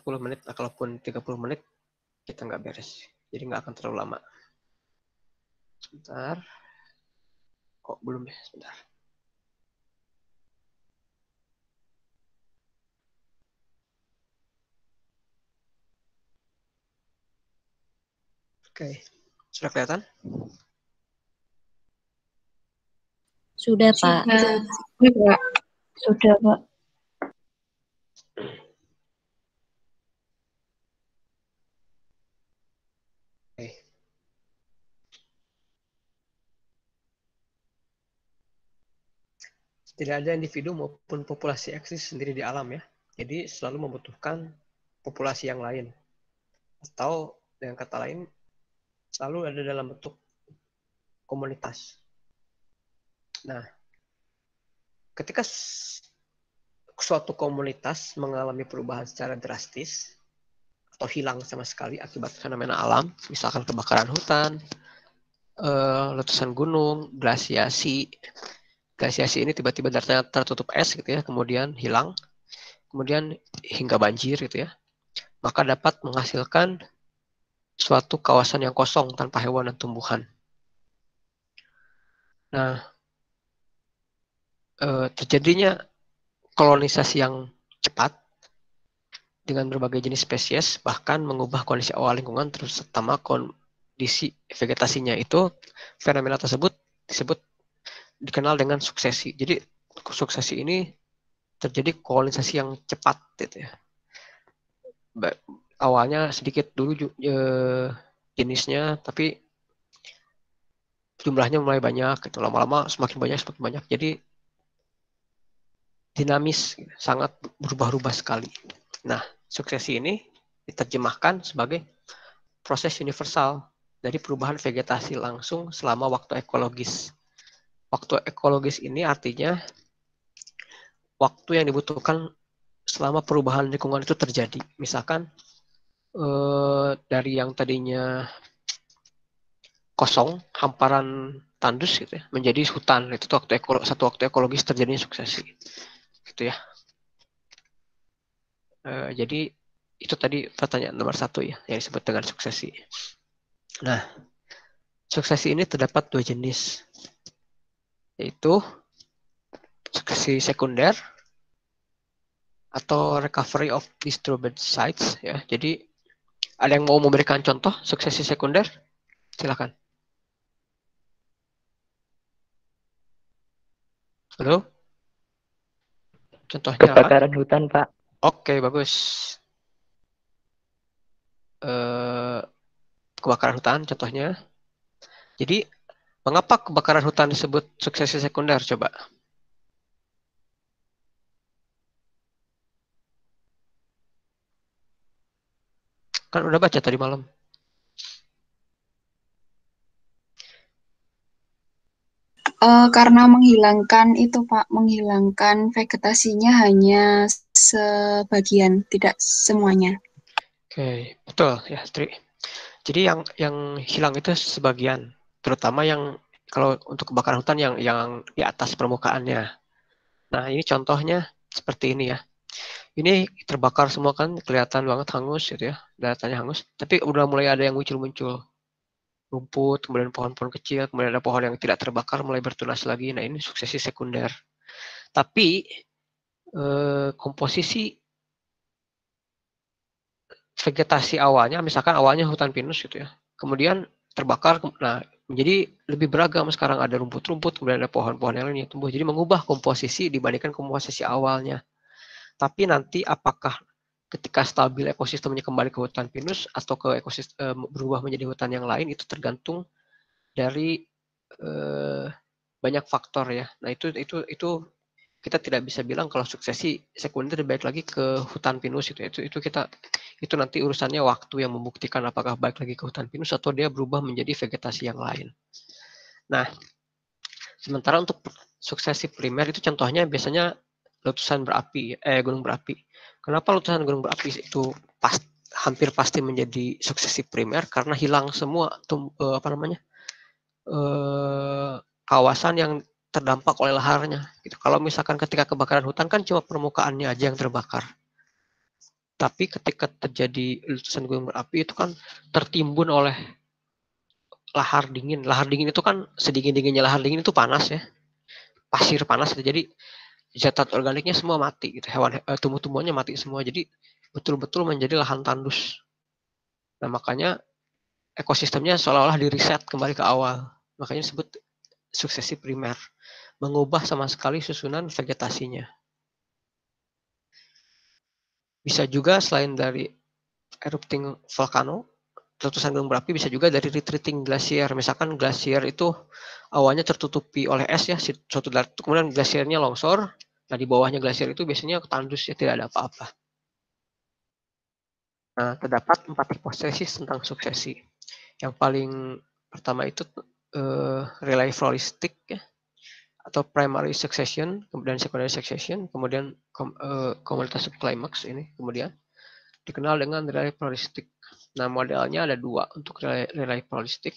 40 menit. Nah, kalaupun 30 menit kita nggak beres. Jadi nggak akan terlalu lama. Sebentar. Kok belum ya? Sebentar. Oke. Sudah kelihatan? Sudah, Pak. Sudah, sudah Pak. Oke. Tidak ada individu maupun populasi eksis sendiri di alam ya. Jadi selalu membutuhkan populasi yang lain. Atau dengan kata lain, selalu ada dalam bentuk komunitas. Nah, ketika suatu komunitas mengalami perubahan secara drastis atau hilang sama sekali akibat fenomena alam, misalkan kebakaran hutan, letusan gunung, glasiasi. Glasiasi ini tiba-tiba tertutup es gitu ya, kemudian hilang, kemudian hingga banjir gitu ya, maka dapat menghasilkan suatu kawasan yang kosong tanpa hewan dan tumbuhan. Nah, terjadinya kolonisasi yang cepat dengan berbagai jenis spesies, bahkan mengubah kondisi awal lingkungan terutama kondisi vegetasinya. Itu fenomena tersebut dikenal dengan suksesi. Jadi suksesi ini terjadi kolonisasi yang cepat gitu ya. Awalnya sedikit dulu jenisnya, tapi jumlahnya mulai banyak gitu. Lama-lama semakin banyak. Jadi dinamis, sangat berubah-ubah sekali. Nah, suksesi ini diterjemahkan sebagai proses universal dari perubahan vegetasi langsung selama waktu ekologis. Waktu ekologis ini artinya waktu yang dibutuhkan selama perubahan lingkungan itu terjadi. Misalkan dari yang tadinya kosong, hamparan tandus gitu ya, menjadi hutan. Itu satu waktu ekologis terjadinya suksesi. Gitu ya. Jadi itu tadi pertanyaan nomor 1 ya, yang disebut dengan suksesi. Nah, suksesi ini terdapat 2 jenis, yaitu suksesi sekunder atau recovery of disturbed sites ya. Jadi ada yang mau memberikan contoh suksesi sekunder? Silakan. Halo? Contohnya apa? Kebakaran hutan, Pak. Oke, bagus. Kebakaran hutan contohnya. Jadi mengapa kebakaran hutan disebut suksesi sekunder? Coba. Kan udah baca tadi malam. Karena menghilangkan itu Pak, menghilangkan vegetasinya hanya sebagian, tidak semuanya. Oke, betul ya, Tri. Jadi yang hilang itu sebagian, terutama yang kalau untuk kebakaran hutan yang di atas permukaannya. Nah, ini contohnya seperti ini ya. Ini terbakar semua kan, kelihatan banget hangus gitu ya, daratanya hangus. Tapi udah mulai ada yang muncul-muncul rumput, kemudian pohon-pohon kecil, kemudian ada pohon yang tidak terbakar mulai bertunas lagi. Nah, ini suksesi sekunder. Tapi komposisi vegetasi awalnya, misalkan awalnya hutan pinus gitu ya, kemudian terbakar, nah menjadi lebih beragam. Sekarang ada rumput-rumput, kemudian ada pohon-pohon yang lain yang tumbuh. Jadi mengubah komposisi dibandingkan komposisi awalnya. Tapi nanti apakah ketika stabil ekosistemnya kembali ke hutan pinus atau ke ekosistem berubah menjadi hutan yang lain, itu tergantung dari banyak faktor ya. Nah itu kita tidak bisa bilang kalau suksesi sekunder balik lagi ke hutan pinus itu nanti urusannya waktu yang membuktikan apakah balik lagi ke hutan pinus atau dia berubah menjadi vegetasi yang lain. Nah, sementara untuk suksesi primer itu contohnya biasanya letusan berapi, gunung berapi. Kenapa letusan gunung berapi itu hampir pasti menjadi suksesi primer? Karena hilang semua kawasan yang terdampak oleh laharnya. Gitu. Kalau misalkan ketika kebakaran hutan kan cuma permukaannya aja yang terbakar. Tapi ketika terjadi letusan gunung berapi itu kan tertimbun oleh lahar dingin. Lahar dingin itu kan sedingin-dinginnya lahar dingin itu panas ya. Pasir panas. Jadi zat organiknya semua mati gitu. Tumbuh-tumbuhannya mati semua. Jadi betul-betul menjadi lahan tandus. Nah, makanya ekosistemnya seolah-olah di-reset kembali ke awal. Makanya disebut suksesi primer. Mengubah sama sekali susunan vegetasinya. Bisa juga selain dari erupting volcano, letusan gunung berapi bisa juga dari retreating glacier. Misalkan glacier itu awalnya tertutupi oleh es ya, suatu dataran, kemudian glasiernya longsor. Nah, di bawahnya glasier itu biasanya tandus ya, tidak ada apa-apa. Nah, terdapat 4 hipotesis tentang suksesi. Yang paling pertama itu relay floristic ya, atau primary succession, kemudian secondary succession, kemudian komunitas subclimax ini, kemudian dikenal dengan relay floristic. Nah, modelnya ada 2 untuk relay floristic.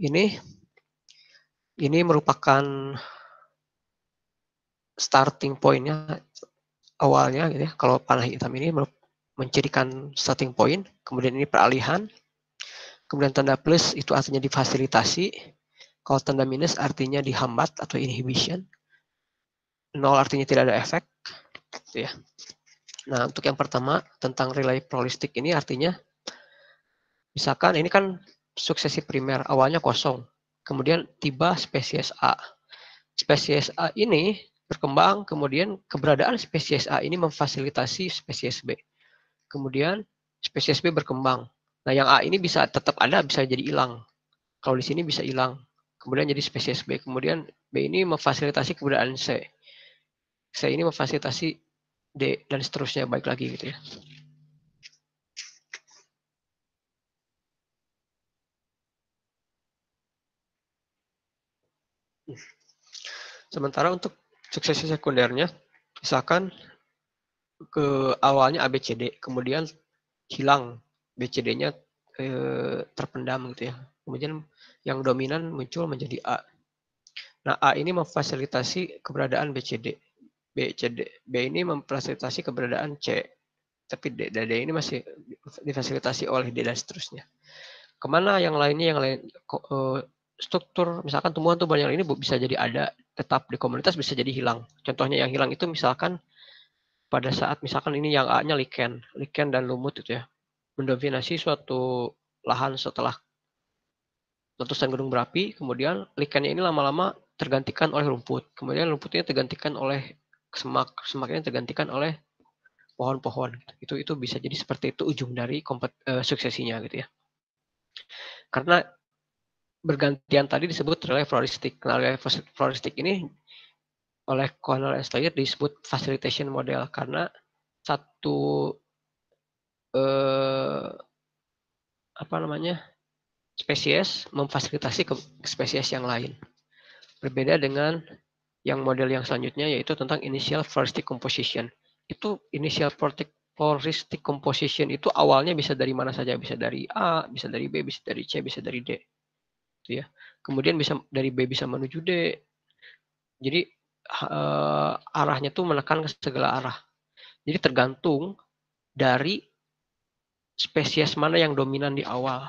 Ini merupakan starting point-nya awalnya gitu ya. Kalau panah hitam ini mencirikan starting point, kemudian ini peralihan, kemudian tanda plus itu artinya difasilitasi, kalau tanda minus artinya dihambat atau inhibition, 0 artinya tidak ada efek, gitu ya. Nah, untuk yang pertama tentang relay floristic ini artinya, misalkan ini kan suksesi primer, awalnya kosong, kemudian tiba spesies A. Spesies A ini berkembang, kemudian keberadaan spesies A ini memfasilitasi spesies B. Kemudian spesies B berkembang. Nah, yang A ini bisa tetap ada, bisa jadi hilang. Kalau di sini bisa hilang. Kemudian jadi spesies B. Kemudian B ini memfasilitasi keberadaan C. C ini memfasilitasi D, dan seterusnya, baik lagi gitu ya. Sementara untuk suksesi sekundernya, misalkan ke awalnya ABCD, kemudian hilang BCD-nya terpendam gitu ya. Kemudian yang dominan muncul menjadi A. Nah, A ini memfasilitasi keberadaan BCD. B ini memfasilitasi keberadaan C. Tapi D ini masih difasilitasi oleh D dan seterusnya. Kemana yang lainnya, yang lain struktur, misalkan tumbuhan yang ini bisa jadi ada, tetap di komunitas, bisa jadi hilang. Contohnya yang hilang itu misalkan pada saat misalkan ini yang A-nya lichen dan lumut itu ya, mendominasi suatu lahan setelah letusan gunung berapi, kemudian likennya ini lama-lama tergantikan oleh rumput, kemudian rumputnya tergantikan oleh semaknya tergantikan oleh pohon-pohon. Itu bisa jadi seperti itu ujung dari suksesinya gitu ya. Karena bergantian tadi disebut relay floristic. Nah, relay floristic ini oleh Cornel Steyer disebut facilitation model karena satu spesies memfasilitasi ke spesies yang lain. Berbeda dengan yang model yang selanjutnya, yaitu tentang initial floristic composition. Itu initial floristic composition itu awalnya bisa dari mana saja, bisa dari A, bisa dari B, bisa dari C, bisa dari D. Itu ya. Kemudian bisa dari B bisa menuju D. Jadi arahnya tuh menekan ke segala arah. Jadi tergantung dari spesies mana yang dominan di awal.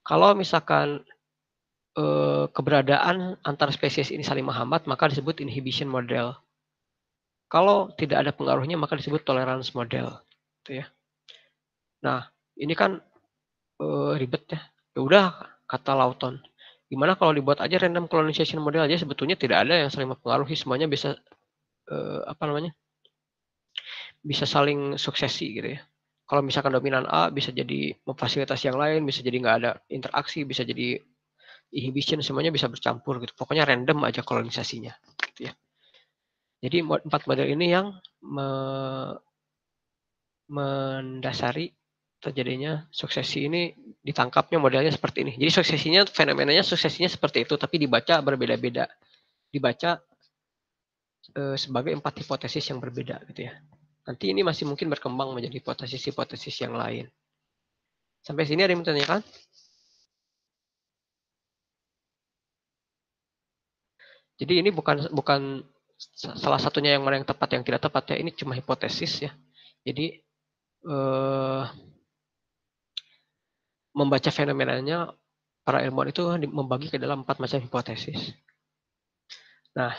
Kalau misalkan keberadaan antar spesies ini saling menghambat, maka disebut inhibition model. Kalau tidak ada pengaruhnya, maka disebut tolerance model. Gitu ya. Nah, ini kan ribet ya. Ya udah, kata Lawton. Gimana kalau dibuat aja random colonization model aja, sebetulnya tidak ada yang saling mempengaruhi, semuanya bisa bisa saling suksesi gitu ya. Kalau misalkan dominan A bisa jadi memfasilitasi yang lain, bisa jadi nggak ada interaksi, bisa jadi inhibition, semuanya bisa bercampur gitu. Pokoknya random aja kolonisasinya. Gitu ya. Jadi 4 model ini yang mendasari terjadinya suksesi ini, ditangkapnya modelnya seperti ini. Jadi suksesinya, fenomenanya suksesinya seperti itu, tapi dibaca berbeda-beda. Dibaca sebagai 4 hipotesis yang berbeda gitu ya. Nanti ini masih mungkin berkembang menjadi hipotesis-hipotesis yang lain. Sampai sini ada yang menanyakan? Jadi ini bukan salah satunya yang mana yang tepat, yang tidak tepat ya. Ini cuma hipotesis ya. Jadi eh, membaca fenomenanya, para ilmuwan itu membagi ke dalam 4 macam hipotesis. Nah,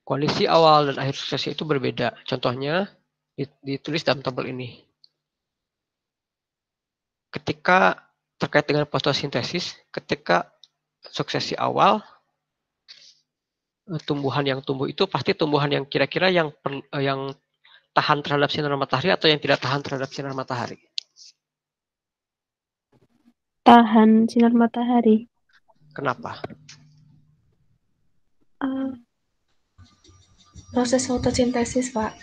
kondisi awal dan akhir suksesi itu berbeda. Contohnya ditulis dalam tabel ini. Ketika terkait dengan fotosintesis, ketika suksesi awal, tumbuhan yang tumbuh itu pasti tumbuhan yang kira-kira yang tahan terhadap sinar matahari atau yang tidak tahan terhadap sinar matahari. Tahan sinar matahari. Kenapa? Proses fotosintesis, Pak.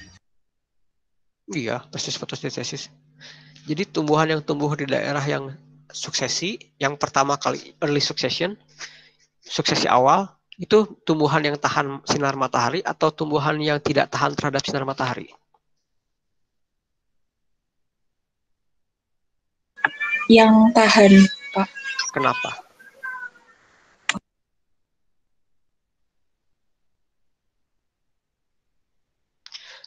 Iya, proses fotosintesis. Jadi tumbuhan yang tumbuh di daerah yang suksesi, yang pertama kali early succession, suksesi awal, itu tumbuhan yang tahan sinar matahari atau tumbuhan yang tidak tahan terhadap sinar matahari? Yang tahan, Pak. Kenapa?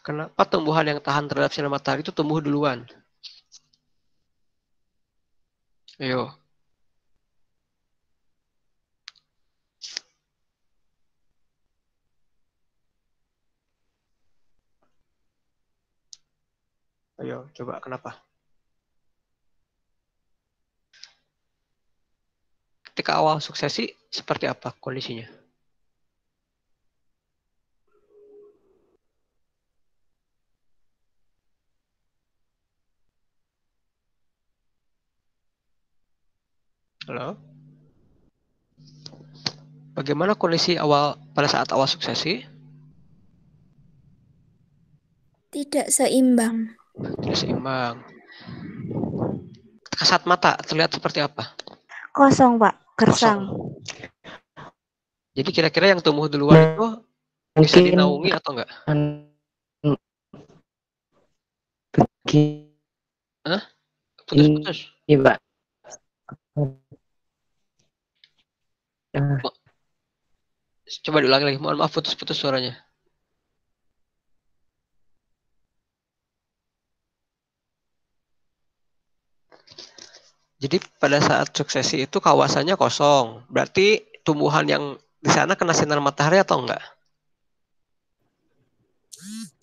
Kenapa tumbuhan yang tahan terhadap sinar matahari itu tumbuh duluan? Ayo. Ayo, coba kenapa? Ketika awal suksesi, seperti apa kondisinya? Halo? Bagaimana kondisi awal pada saat awal suksesi? Tidak seimbang. Tidak seimbang. Kasat mata terlihat seperti apa? Kosong, Pak. Gersang. Kosong. Jadi kira-kira yang tumbuh duluan itu bisa dinaungi atau enggak? Hah? Putus-putus. Iya, Pak. Coba diulangi lagi. Mohon maaf, putus-putus suaranya. Jadi pada saat suksesi itu kawasannya kosong. Berarti tumbuhan yang di sana kena sinar matahari atau enggak?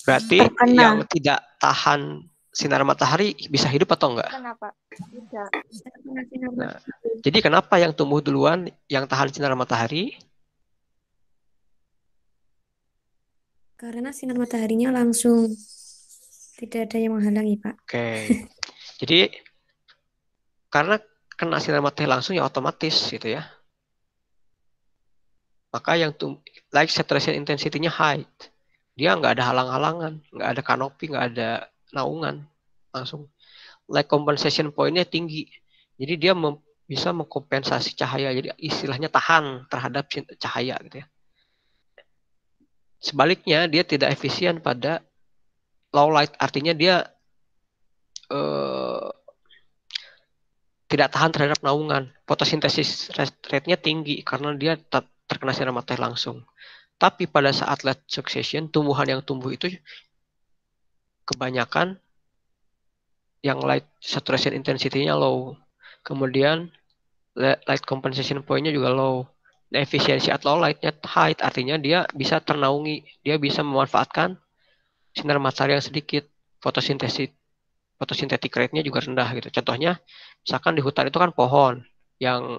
Berarti yang tidak tahan sinar matahari bisa hidup atau enggak? Kenapa? Tidak. Nah, jadi kenapa yang tumbuh duluan yang tahan sinar matahari? Karena sinar mataharinya langsung. Tidak ada yang menghalangi, Pak. Oke. Jadi karena kena sinar matahari langsung ya otomatis gitu ya. Maka yang light saturation intensity-nya high. Dia nggak ada halang-halangan, nggak ada kanopi, nggak ada naungan. Langsung light compensation point-nya tinggi. Jadi dia bisa mengkompensasi cahaya. Jadi istilahnya tahan terhadap cahaya gitu ya. Sebaliknya dia tidak efisien pada low light. Artinya dia tidak tahan terhadap naungan. Fotosintesis rate-nya tinggi karena dia terkena sinar matahari langsung. Tapi pada saat late succession, tumbuhan yang tumbuh itu kebanyakan yang light saturation intensity-nya low. Kemudian light compensation point-nya juga low. Nah, efisiensi at low light-nya high, artinya dia bisa ternaungi. Dia bisa memanfaatkan sinar matahari yang sedikit. Photosynthetic rate-nya juga rendah gitu. Contohnya, misalkan di hutan itu kan pohon yang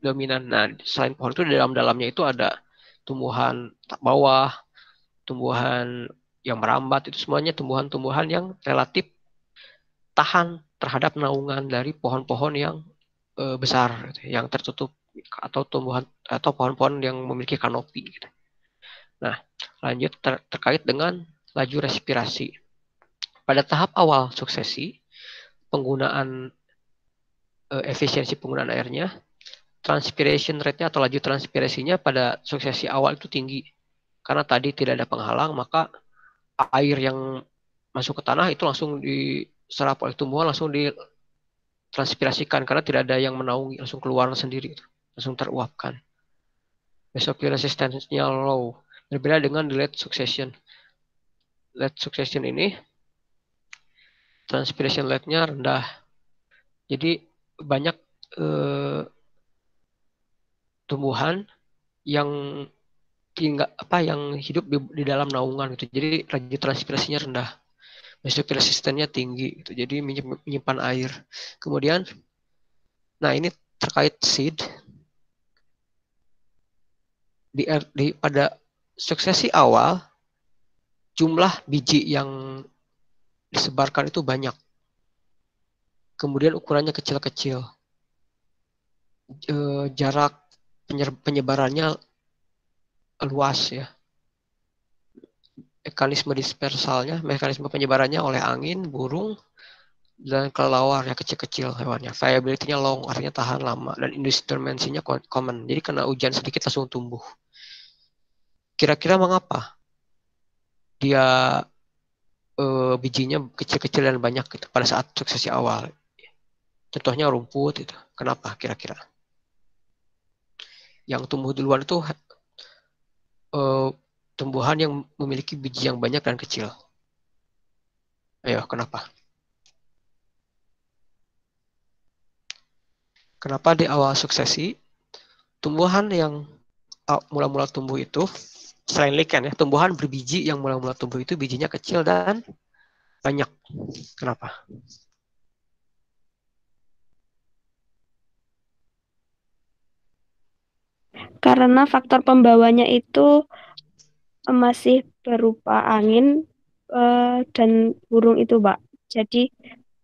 dominan. Nah, selain pohon itu di dalamnya itu ada tumbuhan bawah, tumbuhan yang merambat, itu semuanya tumbuhan-tumbuhan yang relatif tahan terhadap naungan dari pohon-pohon yang besar, gitu, yang tertutup atau tumbuhan atau pohon-pohon yang memiliki kanopi. Gitu. Nah, lanjut terkait dengan laju respirasi. Pada tahap awal suksesi, penggunaan efisiensi penggunaan airnya, transpiration rate-nya atau laju transpirasinya pada suksesi awal itu tinggi. Karena tadi tidak ada penghalang, maka air yang masuk ke tanah itu langsung diserap oleh tumbuhan, langsung ditranspirasikan karena tidak ada yang menaungi, langsung keluar sendiri, langsung teruapkan. Mesophil resistance-nya low. Berbeda dengan delayed succession. Late succession ini transpiration rate-nya rendah. Jadi banyak tumbuhan yang yang hidup di dalam naungan gitu. Jadi laju transpirasinya rendah. Moisture resistennya tinggi gitu. Jadi menyimpan air. Kemudian nah ini terkait seed pada suksesi awal jumlah biji yang disebarkan itu banyak. Kemudian ukurannya kecil-kecil. Jarak penyebarannya luas ya. Mekanisme penyebarannya oleh angin, burung, dan kelelawar ya kecil-kecil hewannya. Viability-nya long, artinya tahan lama, dan industri dimensinya common. Jadi kena hujan sedikit langsung tumbuh. Kira-kira mengapa dia bijinya kecil-kecil dan banyak gitu pada saat suksesi awal? Contohnya rumput itu. Kenapa kira-kira? Yang tumbuh duluan itu tumbuhan yang memiliki biji yang banyak dan kecil. Ayo, kenapa? Kenapa di awal suksesi tumbuhan yang mula-mula tumbuh itu selain lichen ya, tumbuhan berbiji yang mula-mula tumbuh itu bijinya kecil dan banyak. Kenapa? Karena faktor pembawanya itu masih berupa angin dan burung itu, Pak. Jadi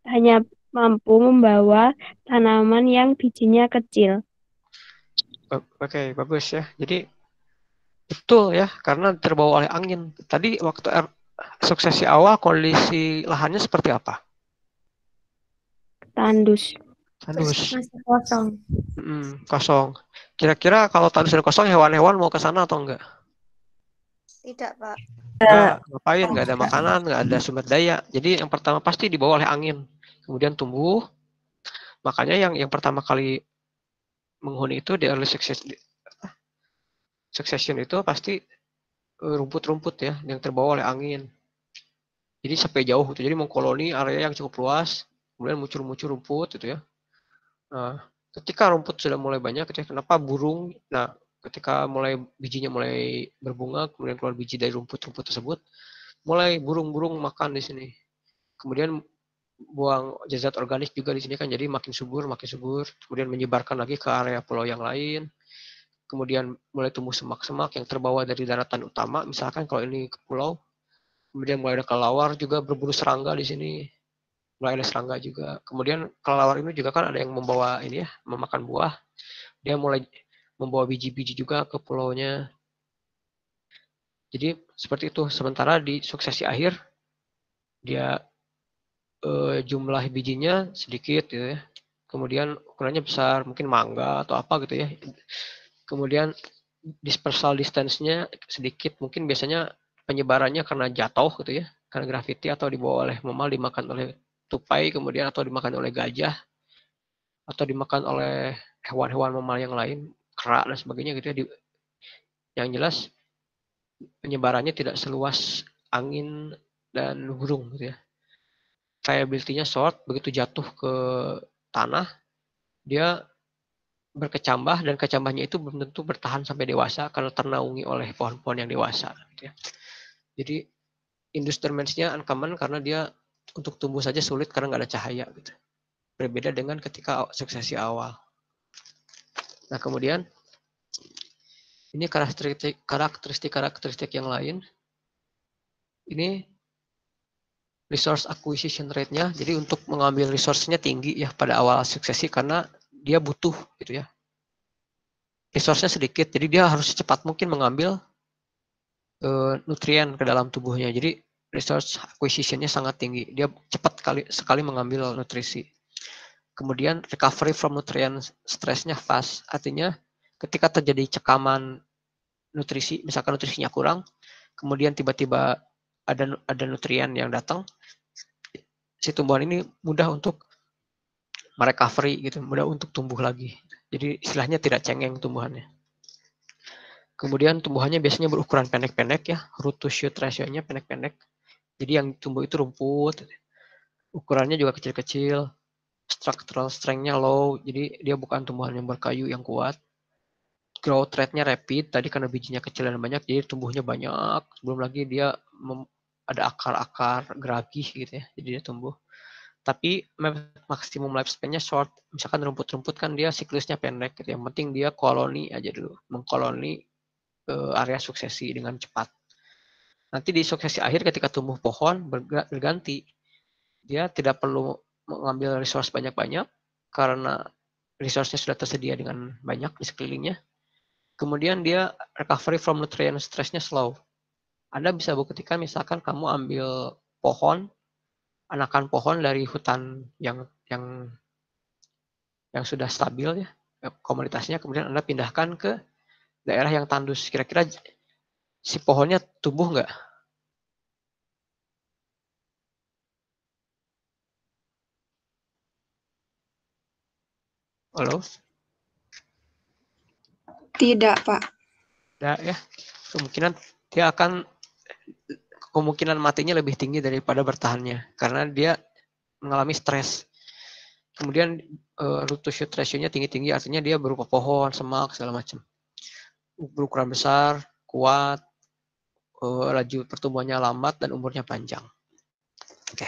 hanya mampu membawa tanaman yang bijinya kecil. Oke, bagus ya. Jadi betul ya, karena terbawa oleh angin. Tadi waktu suksesi awal kondisi lahannya seperti apa? Tandus. Tandus. Masih kosong. Kosong. Kira-kira kalau tandus dan kosong hewan-hewan mau ke sana atau enggak? Tidak, Pak. Enggak, ngapain? Enggak ada makanan, enggak ada sumber daya. Jadi yang pertama pasti dibawa oleh angin. Kemudian tumbuh. Makanya yang pertama kali menghuni itu di early succession itu pasti rumput-rumput ya yang terbawa oleh angin. Jadi sampai jauh gitu. Jadi mengkoloni area yang cukup luas, kemudian muncul-muncul rumput gitu ya. Nah, ketika rumput sudah mulai banyak, kenapa burung? Nah, ketika bijinya mulai berbunga, kemudian keluar biji dari rumput-rumput tersebut, mulai burung-burung makan di sini. Kemudian buang zat organik juga di sini kan, jadi makin subur, kemudian menyebarkan lagi ke area pulau yang lain. Kemudian mulai tumbuh semak-semak yang terbawa dari daratan utama, misalkan kalau ini ke pulau. Kemudian mulai ada kelelawar juga berburu serangga di sini. Mulai ada serangga juga. Kemudian kelelawar ini juga kan ada yang membawa ini ya, memakan buah. Dia mulai membawa biji-biji juga ke pulaunya. Jadi seperti itu. Sementara di suksesi akhir dia jumlah bijinya sedikit gitu ya. Kemudian ukurannya besar, mungkin mangga atau apa gitu ya. Kemudian dispersal distance-nya sedikit, mungkin biasanya penyebarannya karena jatuh gitu ya, karena gravity atau dibawa oleh mamal, dimakan oleh tupai, kemudian atau dimakan oleh gajah, atau dimakan oleh hewan-hewan mamal yang lain, kera dan sebagainya gitu ya. Yang jelas penyebarannya tidak seluas angin dan burung gitu ya. Viability-nya short, begitu jatuh ke tanah, dia berkecambah dan kecambahnya itu belum tentu bertahan sampai dewasa karena ternaungi oleh pohon-pohon yang dewasa. Gitu ya. Jadi industrialisnya uncommon karena dia untuk tumbuh saja sulit karena nggak ada cahaya. Gitu. Berbeda dengan ketika suksesi awal. Nah kemudian ini karakteristik yang lain. Ini resource acquisition rate-nya. Jadi untuk mengambil resource-nya tinggi ya pada awal suksesi karena dia butuh gitu ya. Resource-nya sedikit, jadi dia harus secepat mungkin mengambil nutrien ke dalam tubuhnya. Jadi resource acquisition-nya sangat tinggi. Dia cepat sekali mengambil nutrisi. Kemudian recovery from nutrient stress-nya fast. Artinya ketika terjadi cekaman nutrisi, misalkan nutrisinya kurang, kemudian tiba-tiba ada nutrien yang datang, si tumbuhan ini mudah untuk merecovery gitu, mudah untuk tumbuh lagi. Jadi istilahnya tidak cengeng tumbuhannya. Kemudian tumbuhannya biasanya berukuran pendek-pendek ya, root to shoot ratio-nya pendek-pendek. Jadi yang tumbuh itu rumput. ukurannya juga kecil-kecil, structural strength-nya low, jadi dia bukan tumbuhan yang berkayu yang kuat. Growth rate-nya rapid, tadi karena bijinya kecil dan banyak, jadi tumbuhnya banyak. Belum lagi dia ada akar-akar geragih gitu ya, jadi dia tumbuh. Tapi maksimum lifespan-nya short. Misalkan rumput-rumput kan dia siklusnya pendek gitu. Yang penting dia koloni aja dulu, mengkoloni area suksesi dengan cepat. Nanti di suksesi akhir ketika tumbuh pohon berganti. Dia tidak perlu mengambil resource banyak-banyak karena resource-nya sudah tersedia dengan banyak di sekelilingnya. Kemudian dia recovery from nutrient stress-nya slow. Anda bisa buktikan misalkan kamu ambil pohon, anakan pohon dari hutan yang sudah stabil ya komunitasnya, kemudian Anda pindahkan ke daerah yang tandus. Kira-kira si pohonnya tumbuh nggak? Halo? Tidak, Pak. Tidak ya. Kemungkinan matinya lebih tinggi daripada bertahannya karena dia mengalami stres. Kemudian root to shoot ratio-nya tinggi-tinggi, artinya dia berupa pohon, semak, segala macam. Berukuran besar, kuat, laju pertumbuhannya lambat, dan umurnya panjang. Oke.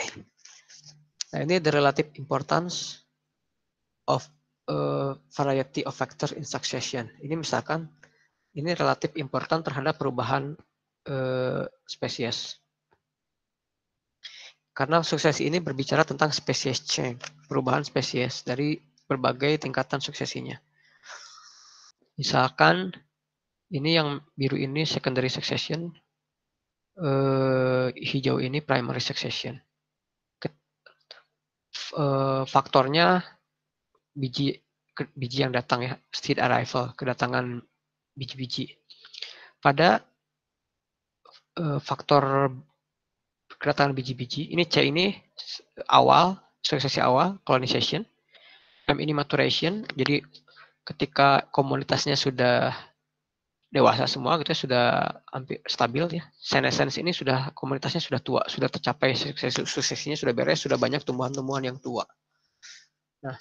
Nah, ini the relative importance of variety of factor in succession. Ini misalkan, ini relatif important terhadap perubahan spesies. Karena suksesi ini berbicara tentang species change, perubahan spesies dari berbagai tingkatan suksesinya. Misalkan ini yang biru ini secondary succession, hijau ini primary succession. Faktornya biji yang datang ya, seed arrival, kedatangan biji-biji. Pada faktor kedatangan biji-biji, ini C ini awal, suksesi awal, colonization. M ini maturation, jadi ketika komunitasnya sudah dewasa semua gitu, sudah hampir stabil ya. Senescence ini sudah komunitasnya sudah tua, sudah tercapai suksesinya sudah beres, sudah banyak tumbuhan-tumbuhan yang tua. Nah,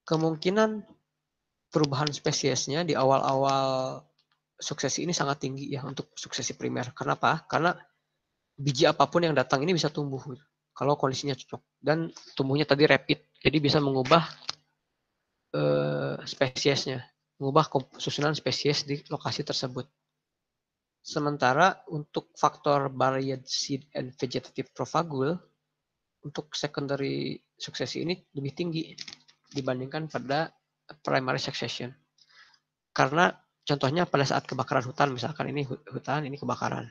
kemungkinan perubahan spesiesnya di awal-awal suksesi ini sangat tinggi ya untuk suksesi primer. Kenapa? Karena biji apapun yang datang ini bisa tumbuh kalau kondisinya cocok, dan tumbuhnya tadi rapid, jadi bisa mengubah spesiesnya, mengubah susunan spesies di lokasi tersebut. Sementara untuk faktor varied seed and vegetative propagule, untuk secondary suksesi ini lebih tinggi dibandingkan pada primary succession. Karena contohnya pada saat kebakaran hutan, misalkan ini hutan, ini kebakaran.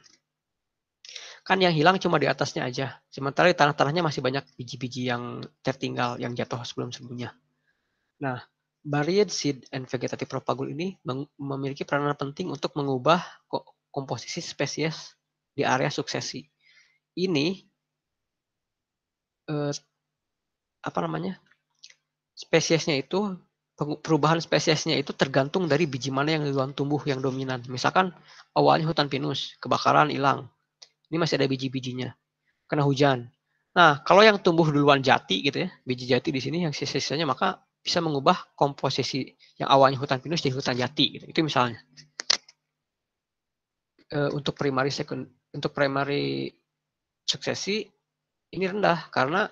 Kan yang hilang cuma di atasnya aja. Sementara di tanah-tanahnya masih banyak biji-biji yang tertinggal, yang jatuh sebelum-sebelumnya. Nah, varied seed and vegetative propagule ini memiliki peranan penting untuk mengubah komposisi spesies di area suksesi. Ini spesiesnya itu, perubahan spesiesnya itu tergantung dari biji mana yang duluan tumbuh yang dominan. Misalkan awalnya hutan pinus, kebakaran hilang. Ini masih ada biji-bijinya. Kena hujan. Nah, kalau yang tumbuh duluan jati gitu ya, biji jati di sini yang sisa-sisanya, maka bisa mengubah komposisi yang awalnya hutan pinus jadi hutan jati gitu. Itu misalnya. Untuk primary suksesi ini rendah karena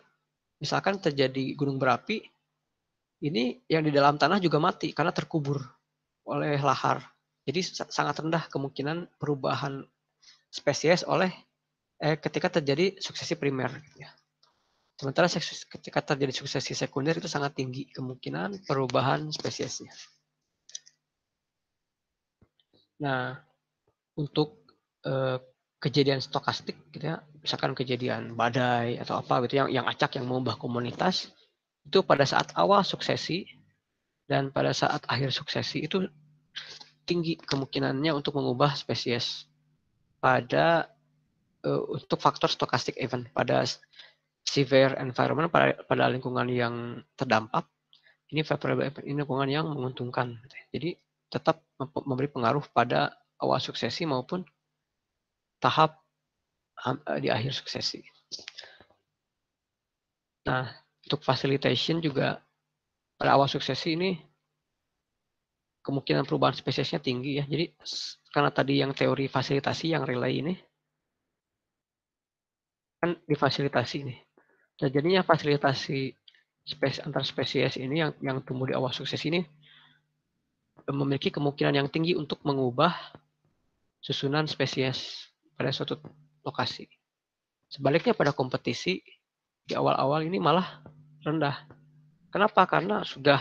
misalkan terjadi gunung berapi, ini yang di dalam tanah juga mati karena terkubur oleh lahar. Jadi sangat rendah kemungkinan perubahan spesies ketika terjadi suksesi primer gitu ya. Sementara ketika terjadi suksesi sekunder itu sangat tinggi kemungkinan perubahan spesiesnya. Nah, untuk kejadian stokastik gitu ya, misalkan kejadian badai atau apa gitu yang acak yang mengubah komunitas, itu pada saat awal suksesi dan pada saat akhir suksesi itu tinggi kemungkinannya untuk mengubah spesies pada untuk faktor stokastik event pada severe environment, pada lingkungan yang terdampak. Ini favorable event, ini lingkungan yang menguntungkan. Jadi tetap memberi pengaruh pada awal suksesi maupun tahap di akhir suksesi. Nah, untuk facilitation juga pada awal suksesi ini kemungkinan perubahan spesiesnya tinggi ya. Jadi karena tadi yang teori fasilitasi yang relay ini kan difasilitasi nih. Nah, jadinya fasilitasi antar spesies ini yang tumbuh di awal sukses ini memiliki kemungkinan yang tinggi untuk mengubah susunan spesies pada suatu lokasi. Sebaliknya pada kompetisi di awal-awal ini malah rendah. Kenapa? Karena sudah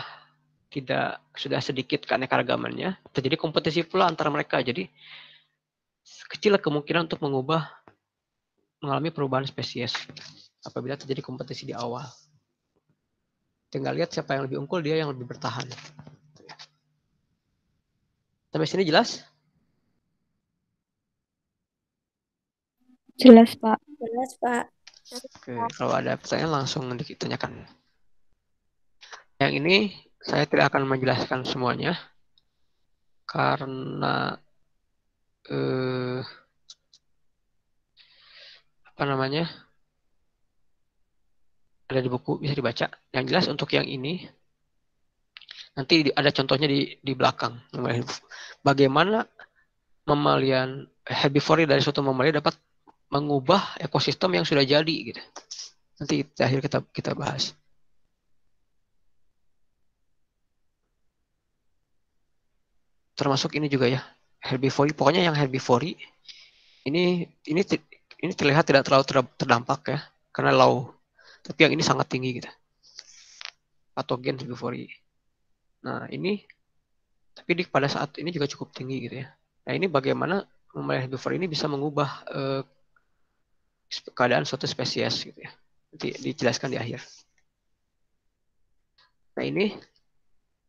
sedikit keanekaragamannya, terjadi kompetisi pula antara mereka. Jadi kecil kemungkinan untuk mengalami perubahan spesies apabila terjadi kompetisi di awal. Tinggal lihat siapa yang lebih unggul, dia yang lebih bertahan. Sampai sini jelas? Jelas, Pak. Jelas, Pak. Oke, kalau ada pertanyaan langsung ditanyakan. Yang ini saya tidak akan menjelaskan semuanya karena ada di buku, bisa dibaca. Yang jelas untuk yang ini nanti ada contohnya di belakang. Bagaimana mamalia herbivore dari suatu mamalia dapat mengubah ekosistem yang sudah jadi gitu. Nanti di akhir kita bahas. Termasuk ini juga ya, herbivore. Pokoknya yang herbivore ini terlihat tidak terlalu terdampak ya, karena low. Tapi yang ini sangat tinggi gitu. Patogen herbivore. Nah, ini tapi pada saat ini juga cukup tinggi gitu ya. Nah, ini bagaimana mamalia herbivore ini bisa mengubah keadaan suatu spesies gitu ya. Nanti dijelaskan di akhir. Nah, ini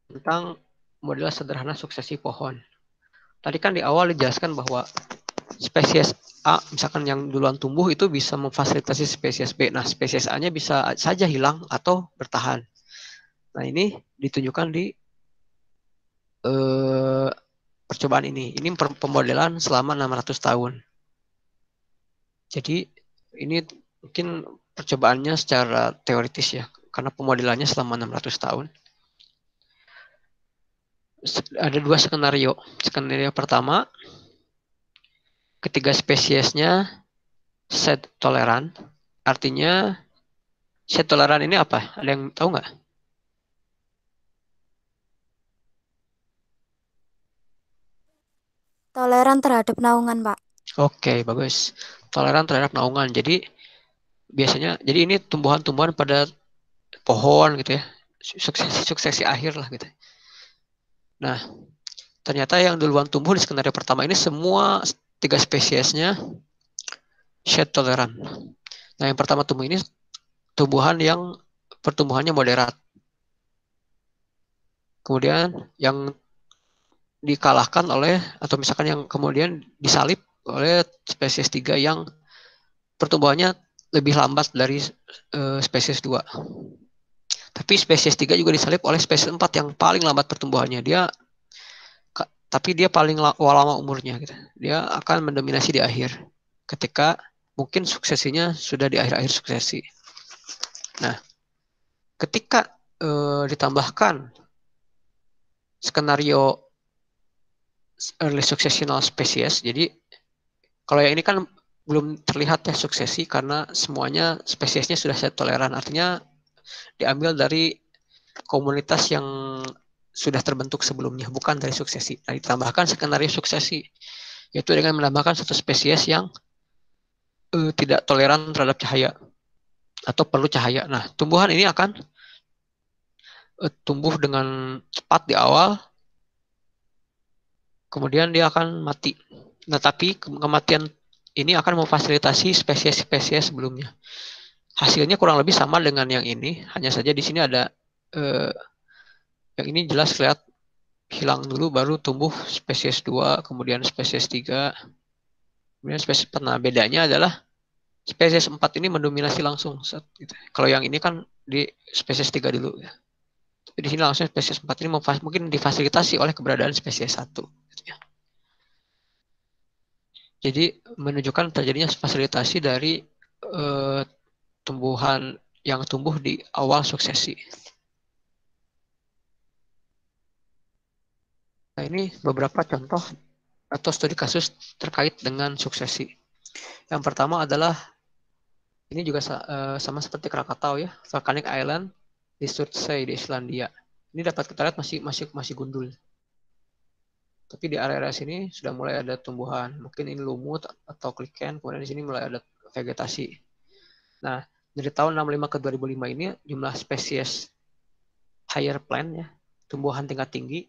tentang model sederhana suksesi pohon. Tadi kan di awal dijelaskan bahwa spesies A, misalkan yang duluan tumbuh itu bisa memfasilitasi spesies B. Nah, spesies A-nya bisa saja hilang atau bertahan. Nah, ini ditunjukkan di percobaan ini. Ini pemodelan selama 600 tahun. Jadi, ini mungkin percobaannya secara teoritis ya, karena pemodelannya selama 600 tahun. Ada dua skenario. Skenario pertama, ketiga spesiesnya set toleran. Artinya set toleran ini apa? Ada yang tahu nggak? Toleran terhadap naungan, Pak. Oke, bagus. Toleran terhadap naungan. Jadi biasanya, jadi ini tumbuhan-tumbuhan pada pohon gitu ya. Suksesi akhir lah gitu. Nah, ternyata yang duluan tumbuh di skenario pertama ini semua tiga spesiesnya shed toleran. Nah, yang pertama tumbuh ini tumbuhan yang pertumbuhannya moderat. Kemudian yang dikalahkan oleh, atau misalkan yang kemudian disalip oleh spesies 3 yang pertumbuhannya lebih lambat dari spesies 2. Tapi spesies 3 juga disalip oleh spesies 4 yang paling lambat pertumbuhannya. Tapi dia paling lama umurnya gitu. Dia akan mendominasi di akhir ketika mungkin suksesinya sudah di akhir-akhir suksesi. Nah, ketika ditambahkan skenario early successional species, jadi kalau yang ini kan belum terlihat ya suksesi karena semuanya spesiesnya sudah set toleran, artinya diambil dari komunitas yang sudah terbentuk sebelumnya, bukan dari suksesi. Nah, ditambahkan skenario suksesi, yaitu dengan menambahkan satu spesies yang tidak toleran terhadap cahaya atau perlu cahaya. Nah, tumbuhan ini akan tumbuh dengan cepat di awal, kemudian dia akan mati. Nah, tapi kematian ini akan memfasilitasi spesies-spesies sebelumnya. Hasilnya kurang lebih sama dengan yang ini, hanya saja di sini ada yang ini jelas lihat hilang dulu baru tumbuh spesies 2, kemudian spesies 3, kemudian spesies 4. Nah, bedanya adalah spesies 4 ini mendominasi langsung. Gitu. Kalau yang ini kan di spesies 3 dulu. Ya. Tapi di sini langsung spesies 4 ini mungkin difasilitasi oleh keberadaan spesies 1. Gitu ya. Jadi menunjukkan terjadinya fasilitasi dari tumbuhan yang tumbuh di awal suksesi. Nah, ini beberapa contoh atau studi kasus terkait dengan suksesi. Yang pertama adalah ini juga sama seperti Krakatau ya, Volcanic Island di Surtsey di Islandia. Ini dapat kita lihat masih gundul. Tapi di area sini sudah mulai ada tumbuhan. Mungkin ini lumut atau kliken, kemudian di sini mulai ada vegetasi. Nah, dari tahun 65 ke 2005 ini jumlah spesies higher plant ya, tumbuhan tingkat tinggi,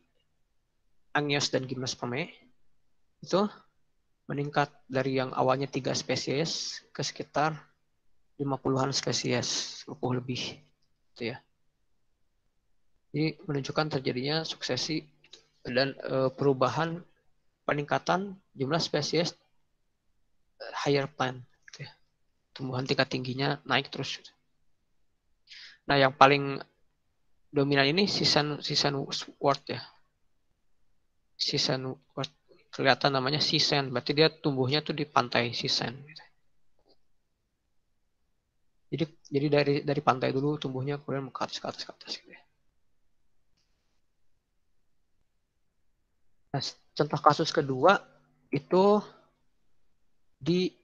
Angios dan Gymnospermae itu meningkat dari yang awalnya 3 spesies ke sekitar 50-an spesies, 50 lebih. Itu ya. Ini menunjukkan terjadinya suksesi dan perubahan peningkatan jumlah spesies higher plant. Gitu ya. Tumbuhan tingkat tingginya naik terus. Nah, yang paling dominan ini Seasonwort ya. Seasonwort kelihatan namanya season, berarti dia tumbuhnya tuh di pantai season. Gitu. Jadi dari pantai dulu tumbuhnya kemudian ke atas gitu ya. Nah, contoh kasus kedua itu di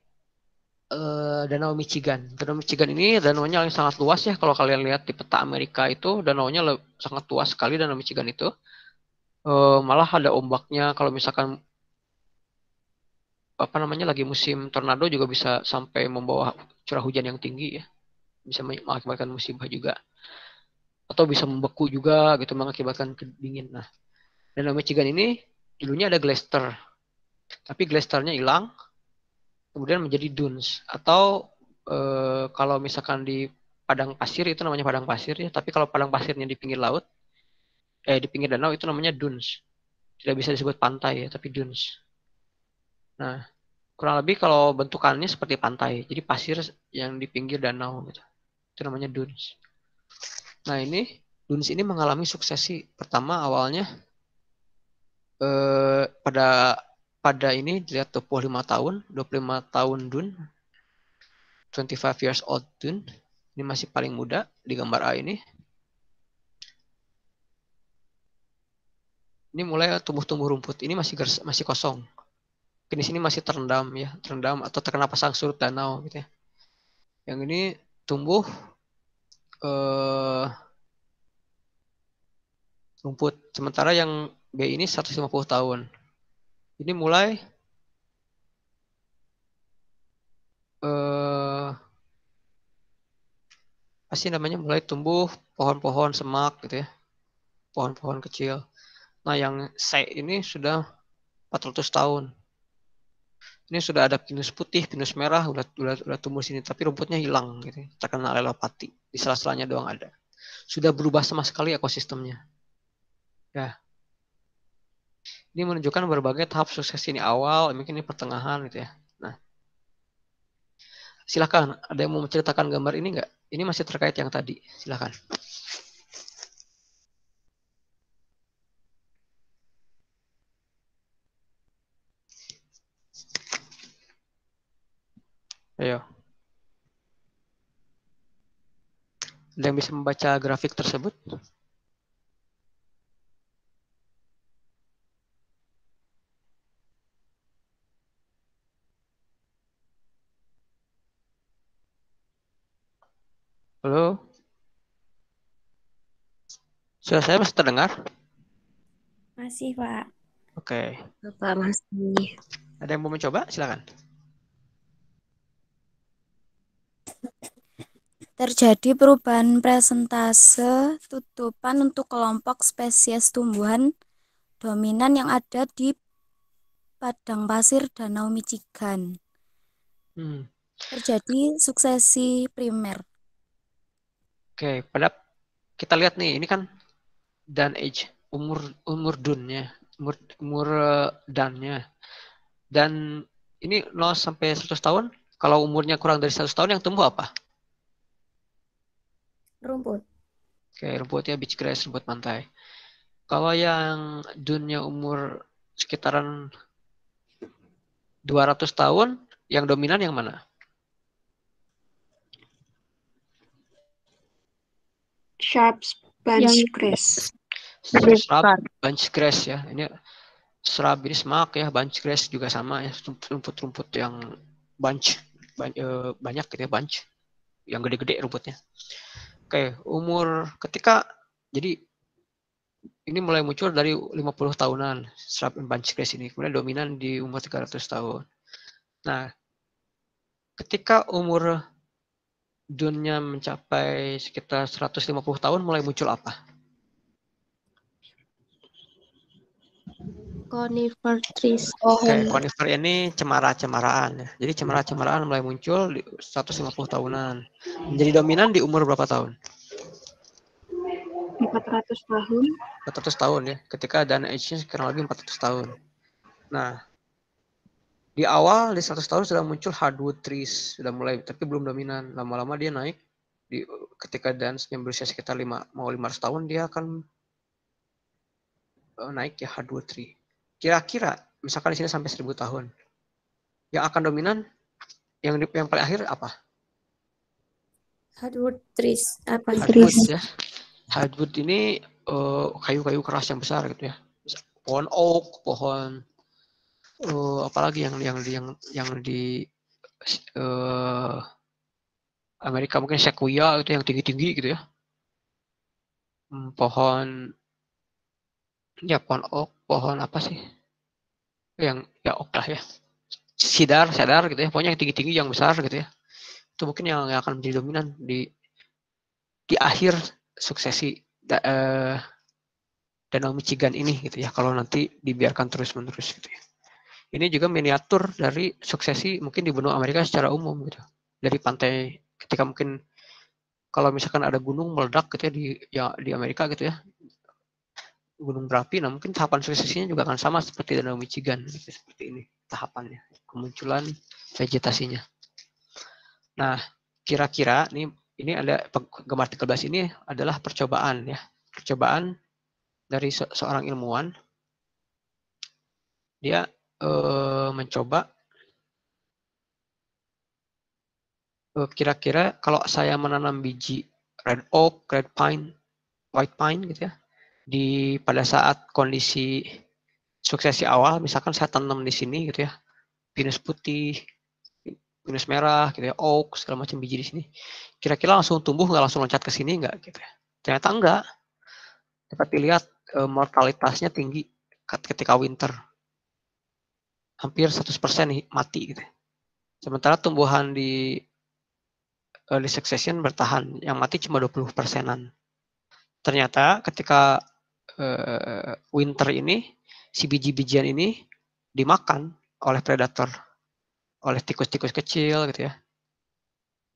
Danau Michigan. Danau Michigan ini danaunya yang sangat luas ya. Kalau kalian lihat di peta Amerika itu danaunya sangat luas sekali Danau Michigan itu. Malah ada ombaknya. Kalau misalkan lagi musim tornado juga bisa sampai membawa curah hujan yang tinggi ya. Bisa mengakibatkan musibah juga. Atau bisa membeku juga gitu, mengakibatkan kedingin. Nah, Danau Michigan ini dulunya ada glacier. Tapi glaciernya hilang, kemudian menjadi dunes. Atau kalau misalkan di padang pasir itu namanya padang pasir ya. Tapi kalau padang pasirnya di pinggir laut, di pinggir danau itu namanya dunes. Tidak bisa disebut pantai ya, tapi dunes. Nah, kurang lebih kalau bentukannya seperti pantai. Jadi pasir yang di pinggir danau gitu. Itu namanya dunes. Nah, dunes ini mengalami suksesi. Pertama awalnya pada ini dilihat 25 tahun dun, 25 years old dun. Ini masih paling muda di gambar A ini. Ini mulai tumbuh rumput. Ini masih kosong. Di sini masih terendam atau terkena pasang surut danau gitu ya. Yang ini tumbuh rumput. Sementara yang B ini 150 tahun. Ini mulai mulai tumbuh pohon-pohon semak gitu ya. Pohon-pohon kecil. Nah, yang C ini sudah 400 tahun. Ini sudah ada pinus putih, pinus merah, udah tumbuh sini, tapi rumputnya hilang gitu. Terkena lelopati. Di sela-selanya doang ada. Sudah berubah sama sekali ekosistemnya. Ya. Ini menunjukkan berbagai tahap sukses ini awal, mungkin ini pertengahan gitu ya. Nah, silakan, ada yang mau menceritakan gambar ini nggak? Ini masih terkait yang tadi, silakan. Ayo. Ada yang bisa membaca grafik tersebut? Halo? Suara saya masih terdengar? Masih, Pak. Oke. Bapak masih. Ada yang mau mencoba? Silakan. Terjadi perubahan presentase tutupan untuk kelompok spesies tumbuhan dominan yang ada di padang pasir Danau Michigan. Terjadi suksesi primer. Oke, kita lihat nih, ini kan dan age, umur dunnya, umur dannya. Dan ini 0 sampai 100 tahun, kalau umurnya kurang dari 100 tahun yang tumbuh apa? Rumput. Oke, rumputnya beach grass, rumput pantai. Kalau yang dunnya umur sekitaran 200 tahun, yang dominan yang mana? Sharp yang bunch grass. Shrub, Bukan. bunch grass ya. Ini shrub ini semak ya, bunch grass juga sama ya, rumput-rumput yang bunch banyak gitu ya, bunch yang gede-gede rumputnya. Oke, umur ketika jadi ini mulai muncul dari 50 tahunan shrub and bunch grass ini, kemudian dominan di umur 300 tahun. Nah, ketika umur dunia mencapai sekitar 150 tahun mulai muncul apa? Conifer trees. Oke, Pohon conifer ini cemara-cemaraan ya. Jadi cemara-cemaraan mulai muncul di 150 tahunan. Menjadi dominan di umur berapa tahun? 400 tahun. 400 tahun ya. Ketika dana age-nya kurang lebih 400 tahun. Nah, di awal di 100 tahun sudah muncul hardwood trees, sudah mulai, tapi belum dominan. Lama-lama dia naik. Ketika dance-nya berusia sekitar 500 tahun, dia akan naik ya hardwood tree. Kira-kira misalkan di sini sampai 1000 tahun. Yang akan dominan yang paling akhir apa? Hardwood trees. Apa itu? Hardwood ya. Hardwood ini kayu-kayu keras yang besar gitu ya. Pohon oak, pohon apalagi yang di Amerika mungkin sequoia itu yang tinggi-tinggi gitu ya. Pohon oak, pohon apa sih? Yang ya oak lah ya. Cedar gitu ya. Pokoknya yang tinggi-tinggi yang besar gitu ya. Itu mungkin yang akan menjadi dominan di akhir suksesi Danau Michigan ini gitu ya, kalau nanti dibiarkan terus-menerus gitu ya. Ini juga miniatur dari suksesi mungkin di benua Amerika secara umum gitu. Dari pantai ketika mungkin kalau misalkan ada gunung meledak gitu ya di Amerika gitu ya. Gunung berapi, nah mungkin tahapan suksesinya juga akan sama seperti Danau Michigan gitu, seperti ini tahapannya, kemunculan vegetasinya. Nah, kira-kira ini ada gambar 13 ini adalah percobaan ya. Percobaan dari seorang ilmuwan. Dia mencoba kira-kira kalau saya menanam biji red oak, red pine, white pine gitu ya, pada saat kondisi suksesi awal, misalkan saya tanam di sini gitu ya, pinus putih, pinus merah gitu ya, oak, segala macam biji di sini, kira-kira langsung tumbuh nggak, langsung loncat ke sini nggak gitu ya. Ternyata enggak. Dapat dilihat mortalitasnya tinggi ketika winter. Hampir 100% mati gitu. Sementara tumbuhan di early succession bertahan, yang mati cuma 20%-an. Ternyata ketika winter ini, si biji-bijian ini dimakan oleh predator, oleh tikus-tikus kecil gitu ya.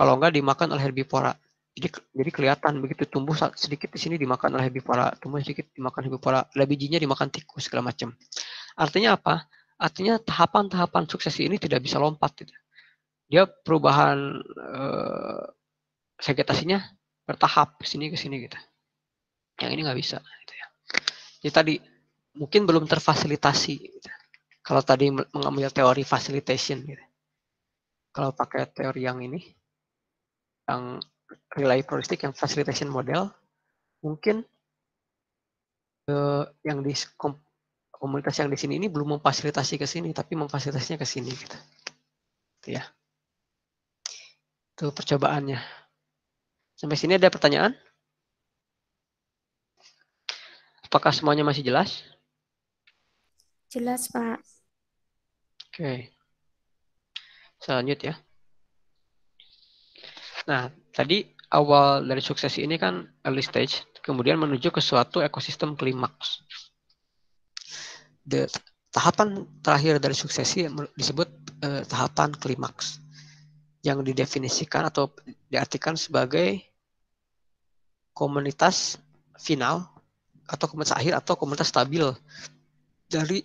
Kalau enggak dimakan oleh herbivora. Jadi kelihatan begitu tumbuh sedikit di sini dimakan oleh herbivora, tumbuh sedikit dimakan herbivora, ada bijinya dimakan tikus segala macam. Artinya apa? Artinya tahapan-tahapan suksesi ini tidak bisa lompat gitu. Dia perubahan vegetasinya bertahap ke sini gitu. Yang ini nggak bisa gitu ya. Jadi tadi mungkin belum terfasilitasi gitu. Kalau tadi mengambil teori facilitation gitu. Kalau pakai teori yang ini, yang relay floristik, yang facilitation model, mungkin yang di komunitas yang di sini ini belum memfasilitasi ke sini, tapi memfasilitasinya ke sini gitu. Gitu ya. Itu percobaannya. Sampai sini ada pertanyaan? Apakah semuanya masih jelas? Jelas, Pak. Oke. Selanjut ya. Nah, tadi awal dari suksesi ini kan early stage, kemudian menuju ke suatu ekosistem klimaks. Tahapan terakhir dari suksesi disebut tahapan klimaks, yang didefinisikan atau diartikan sebagai komunitas final atau komunitas akhir atau komunitas stabil dari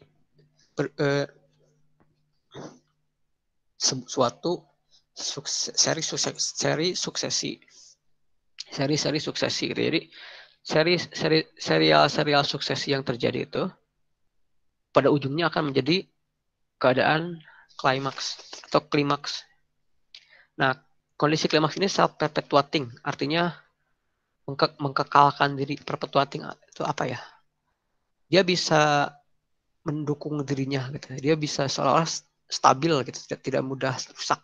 suatu seri suksesi gitu. Jadi serial suksesi yang terjadi itu pada ujungnya akan menjadi keadaan klimaks atau klimaks. Nah, kondisi klimaks ini self perpetuating, artinya mengkekalkan diri perpetuating itu apa ya? Dia bisa mendukung dirinya gitu. Dia bisa seolah-olah stabil gitu, tidak mudah rusak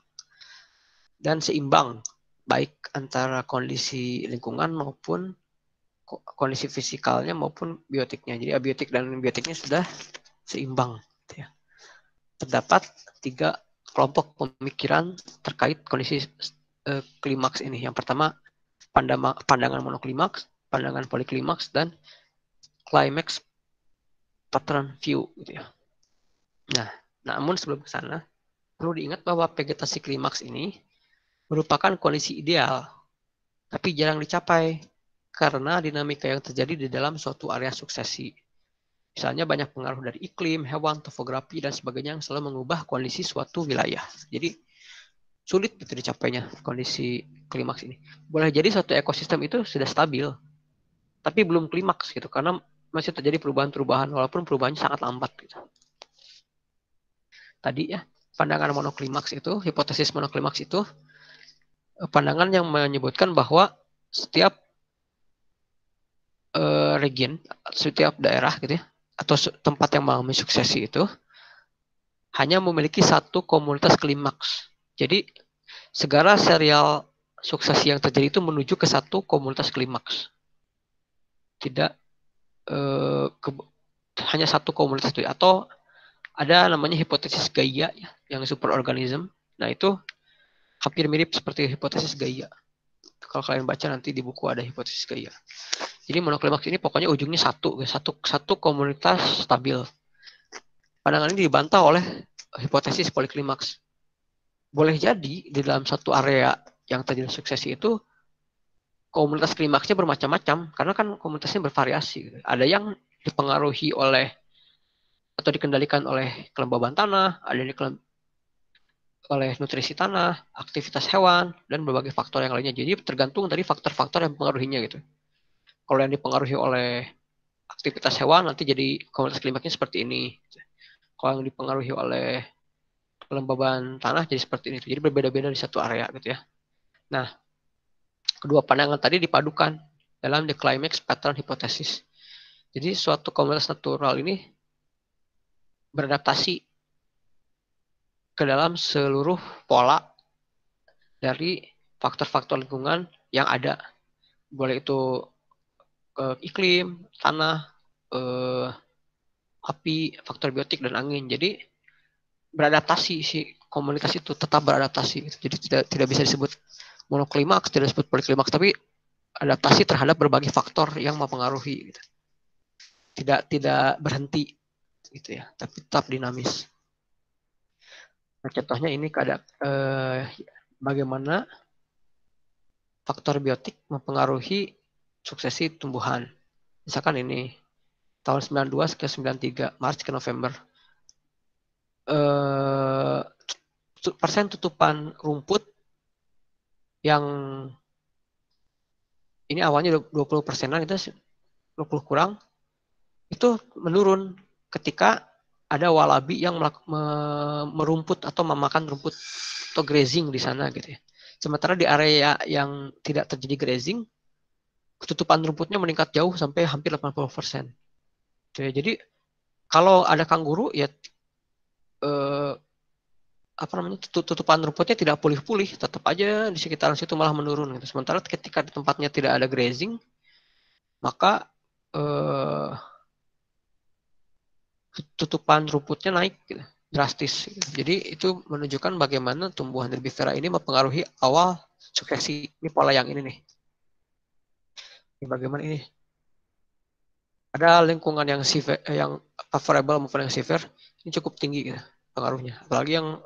dan seimbang baik antara kondisi lingkungan maupun kondisi fisikalnya maupun biotiknya. Jadi abiotik dan biotiknya sudah seimbang gitu ya. Terdapat 3 kelompok pemikiran terkait kondisi klimaks ini. Yang pertama pandangan monoklimaks, pandangan poliklimaks, dan climax pattern view gitu ya. Nah, namun sebelum ke sana perlu diingat bahwa vegetasi klimaks ini merupakan kondisi ideal, tapi jarang dicapai karena dinamika yang terjadi di dalam suatu area suksesi. Misalnya banyak pengaruh dari iklim, hewan, topografi, dan sebagainya yang selalu mengubah kondisi suatu wilayah. Jadi sulit itu dicapainya kondisi klimaks ini. Boleh jadi suatu ekosistem itu sudah stabil, tapi belum klimaks gitu, karena masih terjadi perubahan-perubahan, walaupun perubahannya sangat lambat gitu. Tadi ya, pandangan monoklimaks itu, hipotesis monoklimaks itu, pandangan yang menyebutkan bahwa setiap region, setiap daerah gitu ya, atau tempat yang mengalami suksesi itu hanya memiliki satu komunitas klimaks. Jadi segala serial suksesi yang terjadi itu menuju ke satu komunitas klimaks. Tidak hanya satu komunitas itu, atau ada namanya hipotesis Gaia ya, yang superorganism. Nah itu hampir mirip seperti hipotesis Gaia. Kalau kalian baca nanti di buku ada hipotesis Gaia. Jadi monoklimaks ini pokoknya ujungnya satu komunitas stabil. Pandangan ini dibantah oleh hipotesis poliklimaks. Boleh jadi di dalam satu area yang terjadi suksesi itu komunitas klimaksnya bermacam-macam, karena kan komunitasnya bervariasi. Ada yang dipengaruhi oleh atau dikendalikan oleh kelembaban tanah, ada yang oleh nutrisi tanah, aktivitas hewan, dan berbagai faktor yang lainnya. Jadi tergantung dari faktor-faktor yang mempengaruhinya gitu. Kalau yang dipengaruhi oleh aktivitas hewan, nanti jadi komunitas klimaksnya seperti ini. Kalau yang dipengaruhi oleh kelembaban tanah, jadi seperti ini. Jadi berbeda-beda di satu area gitu ya. Nah, kedua pandangan tadi dipadukan dalam the climax pattern hypothesis. Jadi suatu komunitas natural ini beradaptasi ke dalam seluruh pola dari faktor-faktor lingkungan yang ada. Boleh itu iklim, tanah, api, faktor biotik, dan angin. Jadi beradaptasi si komunitas itu, tetap beradaptasi. Jadi tidak bisa disebut monoklimaks, tidak disebut poliklimaks, tapi adaptasi terhadap berbagai faktor yang mempengaruhi. Gitu. Tidak berhenti gitu ya, tapi tetap dinamis. Nah, contohnya ini bagaimana faktor biotik mempengaruhi suksesi tumbuhan. Misalkan ini tahun 92 ke 93, Maret ke November. Persen tutupan rumput yang ini awalnya 20%-an, itu 20 kurang, itu menurun ketika ada walabi yang merumput atau memakan rumput atau grazing di sana gitu ya. Sementara di area yang tidak terjadi grazing, ketutupan rumputnya meningkat jauh sampai hampir 80%. Jadi kalau ada kanguru ya tutupan rumputnya tidak pulih-pulih, tetap aja di sekitaran situ malah menurun gitu. Sementara ketika di tempatnya tidak ada grazing, maka tutupan rumputnya naik gitu, drastis gitu. Jadi itu menunjukkan bagaimana tumbuhan herbivora ini mempengaruhi awal suksesi. Ini pola yang ini nih. Ini bagaimana ini? Ada lingkungan yang favorable maupun yang severe, ini cukup tinggi gitu pengaruhnya. Apalagi yang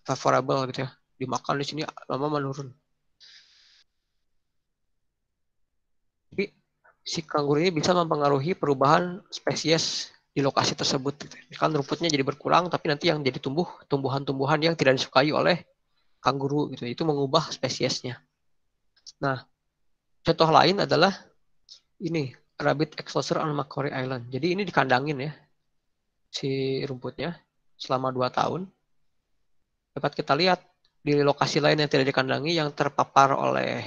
favorable gitu ya, dimakan di sini lama menurun. Tapi si kanguru ini bisa mempengaruhi perubahan spesies di lokasi tersebut. Gitu. Kan rumputnya jadi berkurang, tapi nanti yang jadi tumbuhan-tumbuhan yang tidak disukai oleh kanguru gitu. Itu mengubah spesiesnya. Nah, contoh lain adalah ini, rabbit exposure on Macquarie Island. Jadi ini dikandangin ya, si rumputnya selama 2 tahun. Dapat kita lihat di lokasi lain yang tidak dikandangi yang terpapar oleh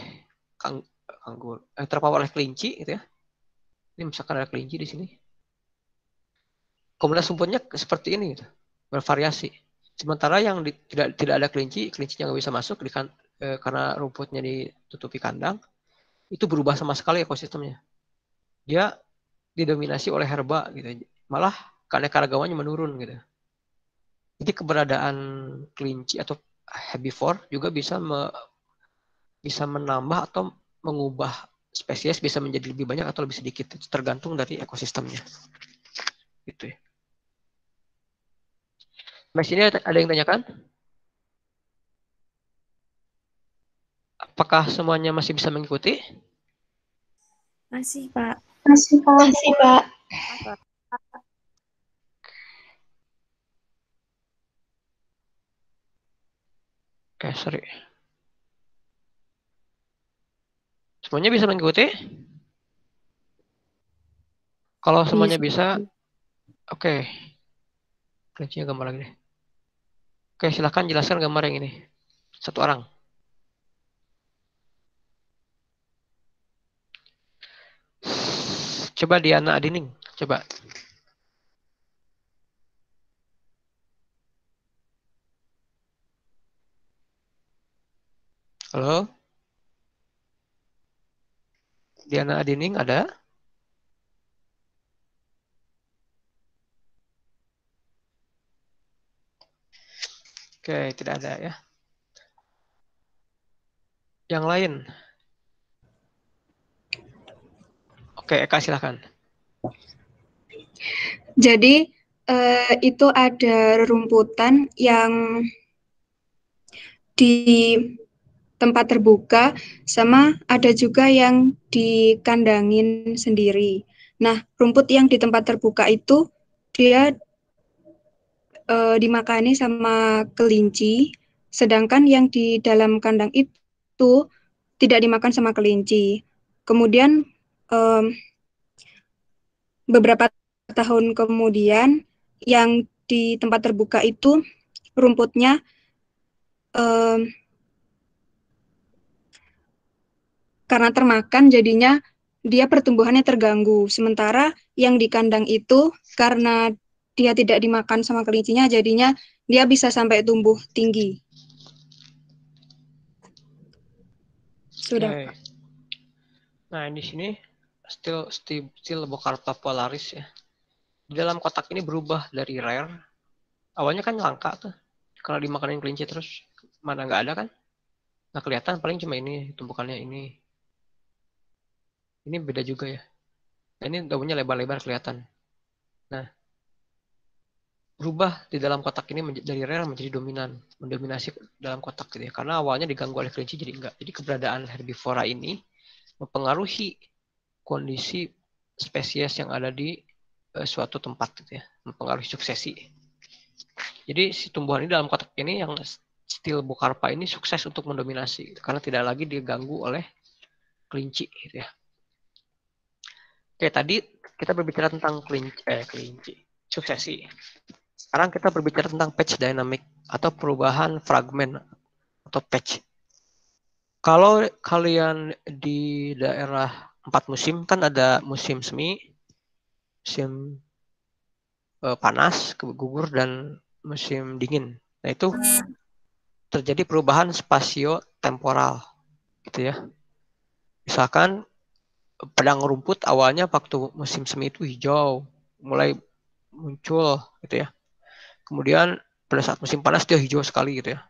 terpapar oleh kelinci gitu ya. Ini misalkan ada kelinci di sini. Komunitas rumputnya seperti ini gitu, bervariasi. Sementara yang tidak ada kelincinya nggak bisa masuk karena rumputnya ditutupi kandang, itu berubah sama sekali ekosistemnya. Dia didominasi oleh herba gitu, malah keanekaragamannya menurun gitu. Jadi keberadaan kelinci atau herbivore juga bisa menambah atau mengubah spesies bisa menjadi lebih banyak atau lebih sedikit, itu tergantung dari ekosistemnya. Gitu ya. Mas ini ada yang tanyakan? Apakah semuanya masih bisa mengikuti? Masih, Pak. Masih, Pak. Masih, Pak. Oke, sorry. Semuanya bisa mengikuti? Kalau semuanya bisa, oke. Kelincinya gambar lagi deh. Oke, silahkan jelaskan gambar yang ini. Satu orang. Coba Diana Adining, coba. Halo? Diana Adining ada? Oke, tidak ada ya. Yang lain? Oke, Eka silahkan. Jadi itu ada rumputan yang di tempat terbuka sama ada juga yang dikandangin sendiri. Nah, rumput yang di tempat terbuka itu dia dimakani sama kelinci, sedangkan yang di dalam kandang itu tidak dimakan sama kelinci. Kemudian beberapa tahun kemudian yang di tempat terbuka itu rumputnya karena termakan jadinya dia pertumbuhannya terganggu. Sementara yang di kandang itu karena dia tidak dimakan sama kelincinya jadinya dia bisa sampai tumbuh tinggi. Sudah. Oke. Nah, di sini still Bocarpa polaris ya. Di dalam kotak ini berubah dari rare. Awalnya kan langka tuh. Kalau dimakanin kelinci terus mana nggak ada kan? Nah, kelihatan paling cuma ini tumpukannya ini. Ini beda juga ya. Nah, ini daunnya lebar-lebar kelihatan. Nah, berubah di dalam kotak ini dari rare menjadi dominan, mendominasi dalam kotak gitu ya. Karena awalnya diganggu oleh kelinci jadi enggak. Jadi keberadaan herbivora ini mempengaruhi kondisi spesies yang ada di suatu tempat gitu ya, mempengaruhi suksesi. Jadi si tumbuhan ini dalam kotak ini yang Stilbocarpa ini sukses untuk mendominasi gitu, karena tidak lagi diganggu oleh kelinci gitu ya. Oke, tadi kita berbicara tentang kelinci suksesi. Sekarang kita berbicara tentang patch dynamic atau perubahan fragmen atau patch. Kalau kalian di daerah 4 musim kan ada musim semi, musim panas, gugur, dan musim dingin. Nah, itu terjadi perubahan spasio-temporal gitu ya. Misalkan padang rumput awalnya waktu musim semi itu hijau, mulai muncul gitu ya. Kemudian pada saat musim panas dia hijau sekali gitu ya.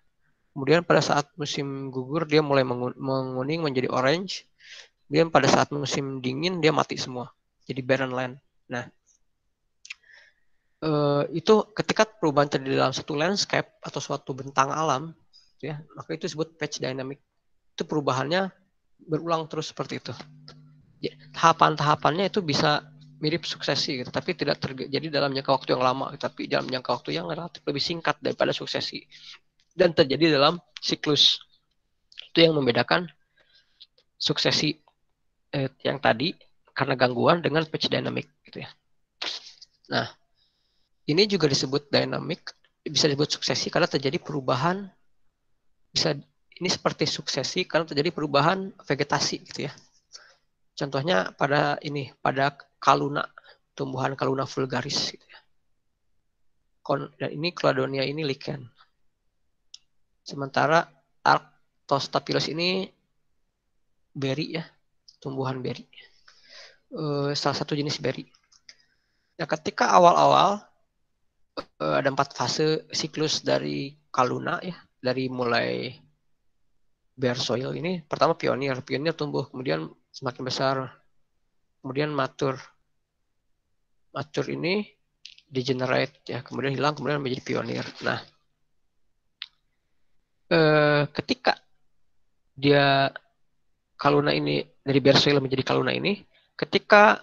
Kemudian pada saat musim gugur dia mulai menguning menjadi orange. Kemudian pada saat musim dingin dia mati semua, jadi barren land. Nah, itu ketika perubahan terjadi dalam satu landscape atau suatu bentang alam, ya, maka itu disebut patch dynamic. Itu perubahannya berulang terus seperti itu. Ya, tahapan-tahapannya itu bisa mirip suksesi, gitu, tapi tidak terjadi dalam jangka waktu yang lama, tapi dalam jangka waktu yang relatif lebih singkat daripada suksesi, dan terjadi dalam siklus. Itu yang membedakan suksesi yang tadi karena gangguan dengan patch dynamic, gitu ya. Nah, ini juga disebut dynamic, bisa disebut suksesi karena terjadi perubahan, ini seperti suksesi karena terjadi perubahan vegetasi gitu ya. Contohnya pada Kaluna, tumbuhan Kaluna vulgaris gitu ya. Dan ini Cladonia ini lichen. Sementara Arctostaphylos ini berry ya, tumbuhan berry. Salah satu jenis berry. Nah, ketika awal-awal ada 4 fase siklus dari Kaluna ya, dari mulai bare soil ini. Pertama pionir tumbuh, kemudian semakin besar, kemudian mature ini degenerate ya, kemudian hilang, kemudian menjadi pionir. Nah, ketika dia Kaluna ini dari bare soil menjadi Kaluna ini, ketika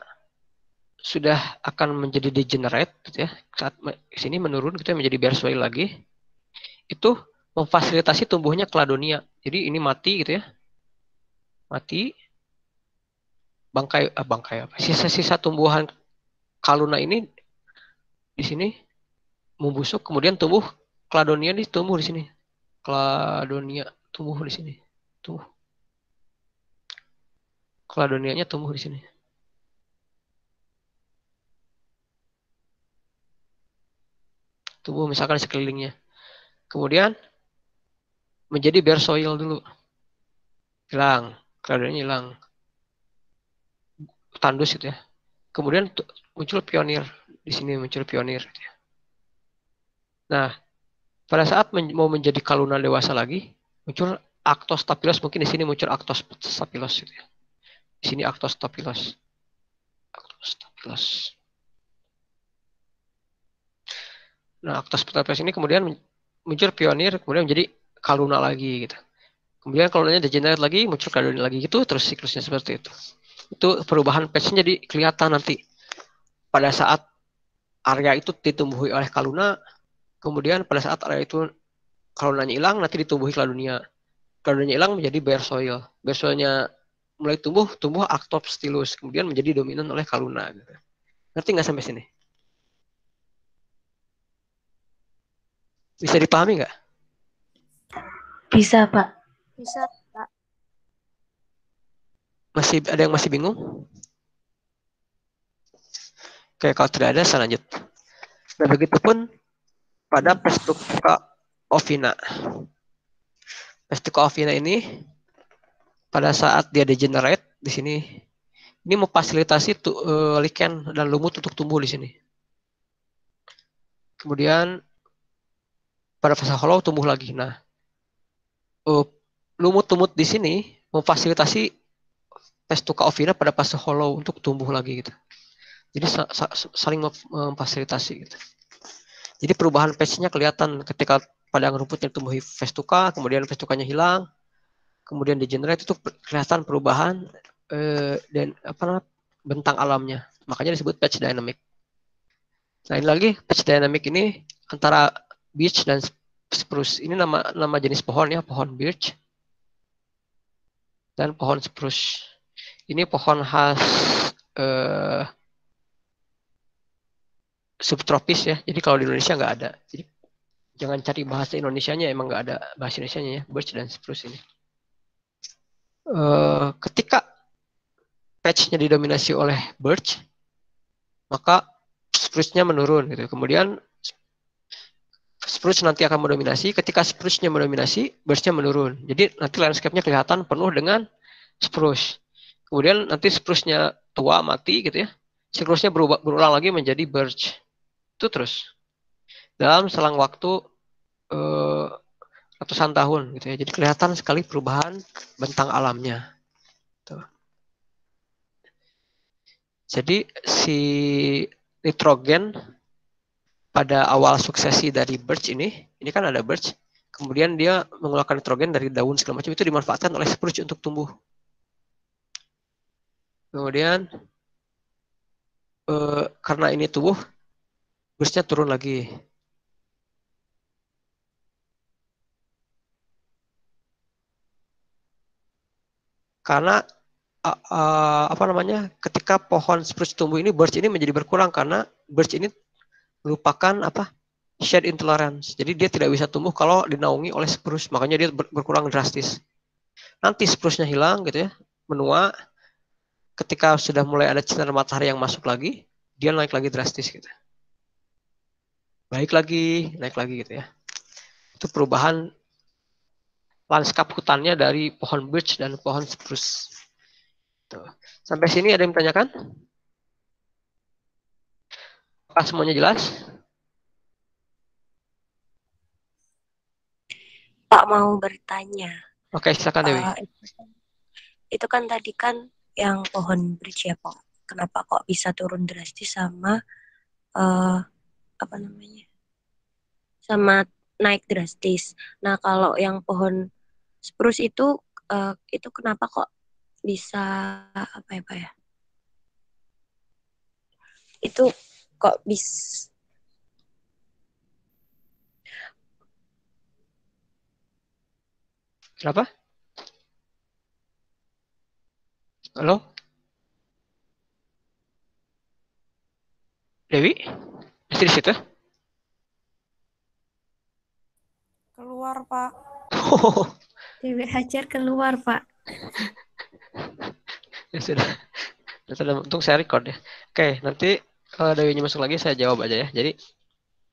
sudah akan menjadi degenerate gitu ya, saat sini menurun gitu ya, menjadi bare soil lagi, itu memfasilitasi tumbuhnya Cladonia. Jadi ini mati gitu ya, mati, bangkai apa, sisa-sisa tumbuhan Kaluna ini di sini membusuk, kemudian tumbuh Cladonia tumbuh di sini. Cladonia tumbuh di sini. Tumbuh. Cladonianya tumbuh di sini. Tumbuh misalkan di sekelilingnya. Kemudian menjadi bare soil dulu. Hilang. Cladonianya hilang. Tandus gitu ya. Kemudian muncul pionir. Di sini muncul pionir. Gitu ya. Nah, pada saat mau menjadi Kaluna dewasa lagi, muncul Arctostaphylos. Mungkin di sini muncul Arctostaphylos. Gitu ya. Di sini Arctostaphylos. Nah, Arctostaphylos ini kemudian muncul pionir, kemudian menjadi Kaluna lagi gitu. Kemudian Kalunanya degenerate lagi, muncul Cladonia lagi gitu, terus siklusnya seperti itu. Itu perubahan patch-nya jadi kelihatan nanti pada saat area itu ditumbuhi oleh Kaluna, kemudian pada saat area itu Kalunanya hilang, nanti ditumbuhi Cladonia. Cladonianya hilang menjadi bare soil. Bare soilnya mulai tumbuh Arctostaphylos, kemudian menjadi dominan oleh Kaluna. Gitu. Ngerti nggak sampai sini? Bisa dipahami nggak? Bisa, Pak. Bisa, Pak. Masih ada yang masih bingung? Oke, kalau tidak ada, saya lanjut. Nah, begitupun pada Festuca ovina. Festuca ovina ini pada saat dia degenerate di sini, ini memfasilitasi lichen dan lumut untuk tumbuh di sini. Kemudian pada fase hollow tumbuh lagi. Nah, lumut-lumut di sini memfasilitasi Festuca ovina pada fase hollow untuk tumbuh lagi gitu. Jadi saling memfasilitasi gitu. Jadi perubahan patch-nya kelihatan ketika padang rumputnya tumbuhi Festuca, kemudian Festucanya hilang, kemudian degenerate, itu kelihatan perubahan dan bentang alamnya. Makanya disebut patch dynamic. Nah, ini lagi patch dynamic ini antara birch dan spruce. Ini nama jenis pohon ya, pohon birch dan pohon spruce. Ini pohon khas subtropis ya. Jadi kalau di Indonesia nggak ada. Jadi jangan cari bahasa Indonesianya, emang nggak ada bahasa Indonesianya ya, birch dan spruce ini. Ketika patch-nya didominasi oleh birch, maka spruce-nya menurun gitu. Kemudian spruce nanti akan mendominasi. Ketika spruce-nya mendominasi, birch-nya menurun. Jadi nanti landscape-nya kelihatan penuh dengan spruce. Kemudian nanti spruce-nya tua, mati gitu ya. Siklusnya berulang lagi menjadi birch. Itu terus. Dalam selang waktu ratusan tahun gitu ya. Jadi kelihatan sekali perubahan bentang alamnya. Tuh. Jadi si nitrogen pada awal suksesi dari birch ini kan ada birch, kemudian dia mengeluarkan nitrogen dari daun segala macam, itu dimanfaatkan oleh spruce untuk tumbuh. Kemudian karena ini tumbuh, birch-nya turun lagi. Karena ketika pohon spruce tumbuh ini, birch ini menjadi berkurang karena birch ini merupakan shade intolerance. Jadi dia tidak bisa tumbuh kalau dinaungi oleh spruce, makanya dia berkurang drastis. Nanti spruce-nya hilang gitu ya, menua, ketika sudah mulai ada sinar matahari yang masuk lagi, dia naik lagi drastis gitu. Naik lagi gitu ya. Itu perubahan lanskap hutannya dari pohon birch dan pohon spruce. Tuh. Sampai sini ada yang menanyakan? Apakah semuanya jelas? Pak mau bertanya. Oke, silakan Dewi. Itu kan tadi kan yang pohon birch ya Pak. Kenapa kok bisa turun drastis sama apa namanya? Sama naik drastis. Nah, kalau yang pohon spruce itu kenapa kok bisa apa ya Pak ya? Itu kok bisa Kenapa? Halo? Dewi? Masih di situ? Keluar, Pak. Oh, Dewi Hajar keluar, Pak. ya sudah. Untung saya record ya. Oke, nanti kalau Dewinya masuk lagi saya jawab aja ya. Jadi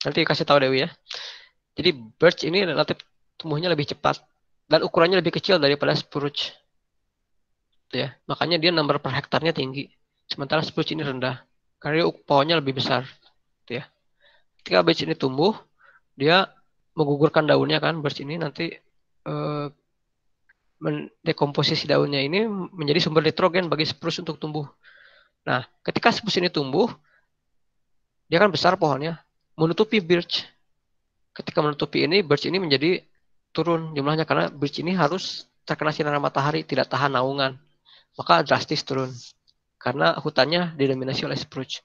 nanti kasih tahu Dewi ya. Jadi birch ini relatif tumbuhnya lebih cepat dan ukurannya lebih kecil daripada spruce. Ya, makanya dia number per hektarnya tinggi. Sementara spruce ini rendah karena pohonnya lebih besar. Ya. Ketika birch ini tumbuh, dia menggugurkan daunnya kan, birch ini nanti mendekomposisi daunnya ini menjadi sumber nitrogen bagi spruce untuk tumbuh. Nah, ketika spruce ini tumbuh, dia kan besar pohonnya, menutupi birch. Ketika menutupi ini, birch ini menjadi turun jumlahnya karena birch ini harus terkena sinar matahari, tidak tahan naungan. Maka drastis turun. Karena hutannya didominasi oleh spruce.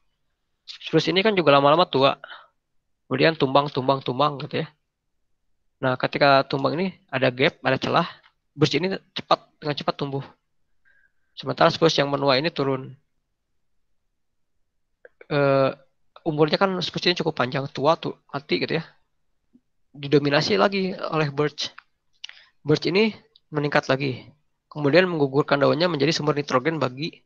Spruce ini kan juga lama-lama tua. Kemudian tumbang gitu ya. Nah, ketika tumbang ini ada gap, ada celah, birch ini dengan cepat tumbuh. Sementara spruce yang menua ini turun. Umurnya kan spruce ini cukup panjang, tua tuh, mati gitu ya. Didominasi lagi oleh birch. Birch ini meningkat lagi. Kemudian menggugurkan daunnya menjadi sumber nitrogen bagi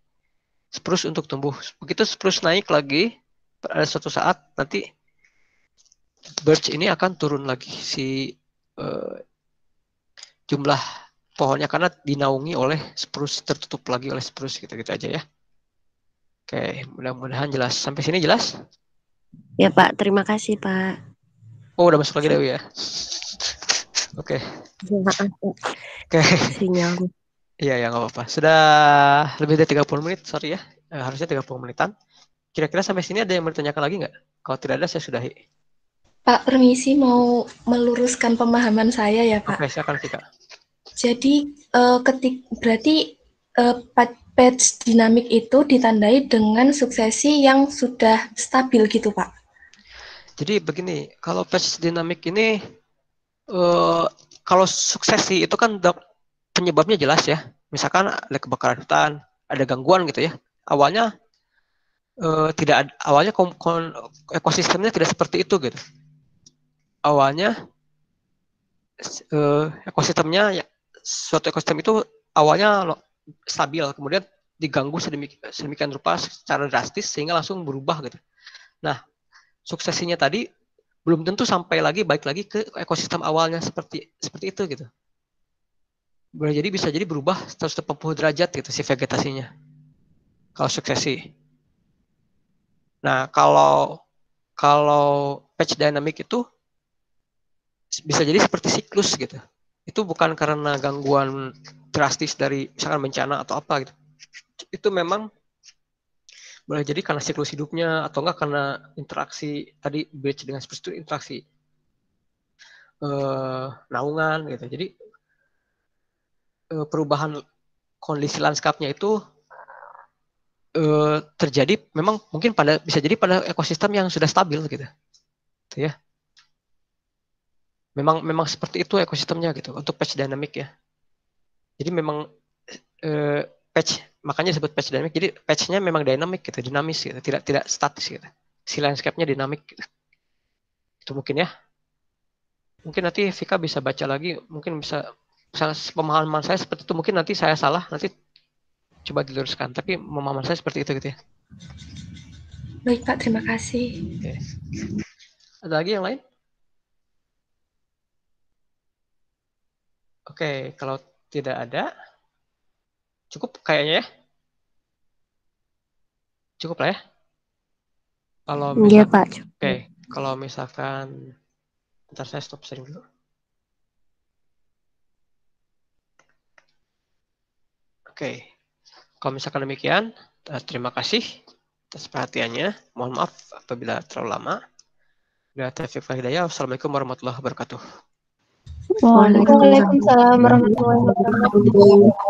spruce untuk tumbuh. Begitu spruce naik lagi, pada suatu saat nanti birch ini akan turun lagi si jumlah pohonnya karena dinaungi oleh spruce, tertutup lagi oleh spruce gitu-gitu aja ya. Oke, mudah-mudahan jelas. Sampai sini jelas? Ya Pak, terima kasih Pak. Oh, udah masuk lagi Dewi ya. Oke. Oke. Sinyal. Iya, ya nggak apa-apa. Sudah lebih dari 30 menit, sorry ya. Harusnya 30 menitan. Kira-kira sampai sini ada yang mau ditanyakan lagi nggak? Kalau tidak ada, saya sudahi. Pak, permisi mau meluruskan pemahaman saya ya Pak. Oke, silakan Vika. Jadi berarti patch dinamik itu ditandai dengan suksesi yang sudah stabil gitu Pak. Jadi begini, kalau patch dinamik ini kalau suksesi itu kan penyebabnya jelas ya. Misalkan ada kebakaran hutan, ada gangguan gitu ya. Awalnya awalnya ekosistemnya tidak seperti itu gitu. Awalnya ekosistemnya suatu ekosistem itu awalnya stabil, kemudian diganggu sedemikian rupa secara drastis sehingga langsung berubah gitu. Nah, suksesinya tadi belum tentu sampai lagi baik lagi ke ekosistem awalnya seperti itu gitu. Bisa jadi berubah 180 derajat gitu si vegetasinya. Kalau suksesi. Nah, kalau patch dynamic itu bisa jadi seperti siklus gitu. Itu bukan karena gangguan drastis dari misalkan bencana atau apa gitu. Itu memang boleh jadi karena siklus hidupnya atau enggak karena interaksi tadi birch dengan spruce itu interaksi naungan gitu. Jadi perubahan kondisi lanskapnya itu terjadi memang mungkin bisa jadi pada ekosistem yang sudah stabil gitu. Gitu ya. Memang seperti itu ekosistemnya gitu untuk patch dynamic ya. Jadi memang patch makanya disebut patch dynamic. Jadi patch-nya memang dynamic gitu, dinamis gitu, tidak statis gitu. Si landscape-nya dinamik gitu. Itu mungkin ya. Mungkin nanti Vika bisa baca lagi, mungkin bisa pemahaman saya seperti itu, mungkin nanti saya salah, nanti coba diluruskan. Tapi pemahaman saya seperti itu gitu ya. Baik Pak, terima kasih. Oke. Ada lagi yang lain? Oke, kalau tidak ada, cukup kayaknya ya. Cukup lah ya. Kalau Iya, misalkan, Pak. oke, kalau misalkan, bentar saya stop sharing dulu. Oke, kalau misalkan demikian, terima kasih atas perhatiannya. Mohon maaf apabila terlalu lama. Bila taufiq wal hidayah. Wassalamualaikum warahmatullahi wabarakatuh. Waalaikumsalam. Waalaikumsalam warahmatullahi wabarakatuh.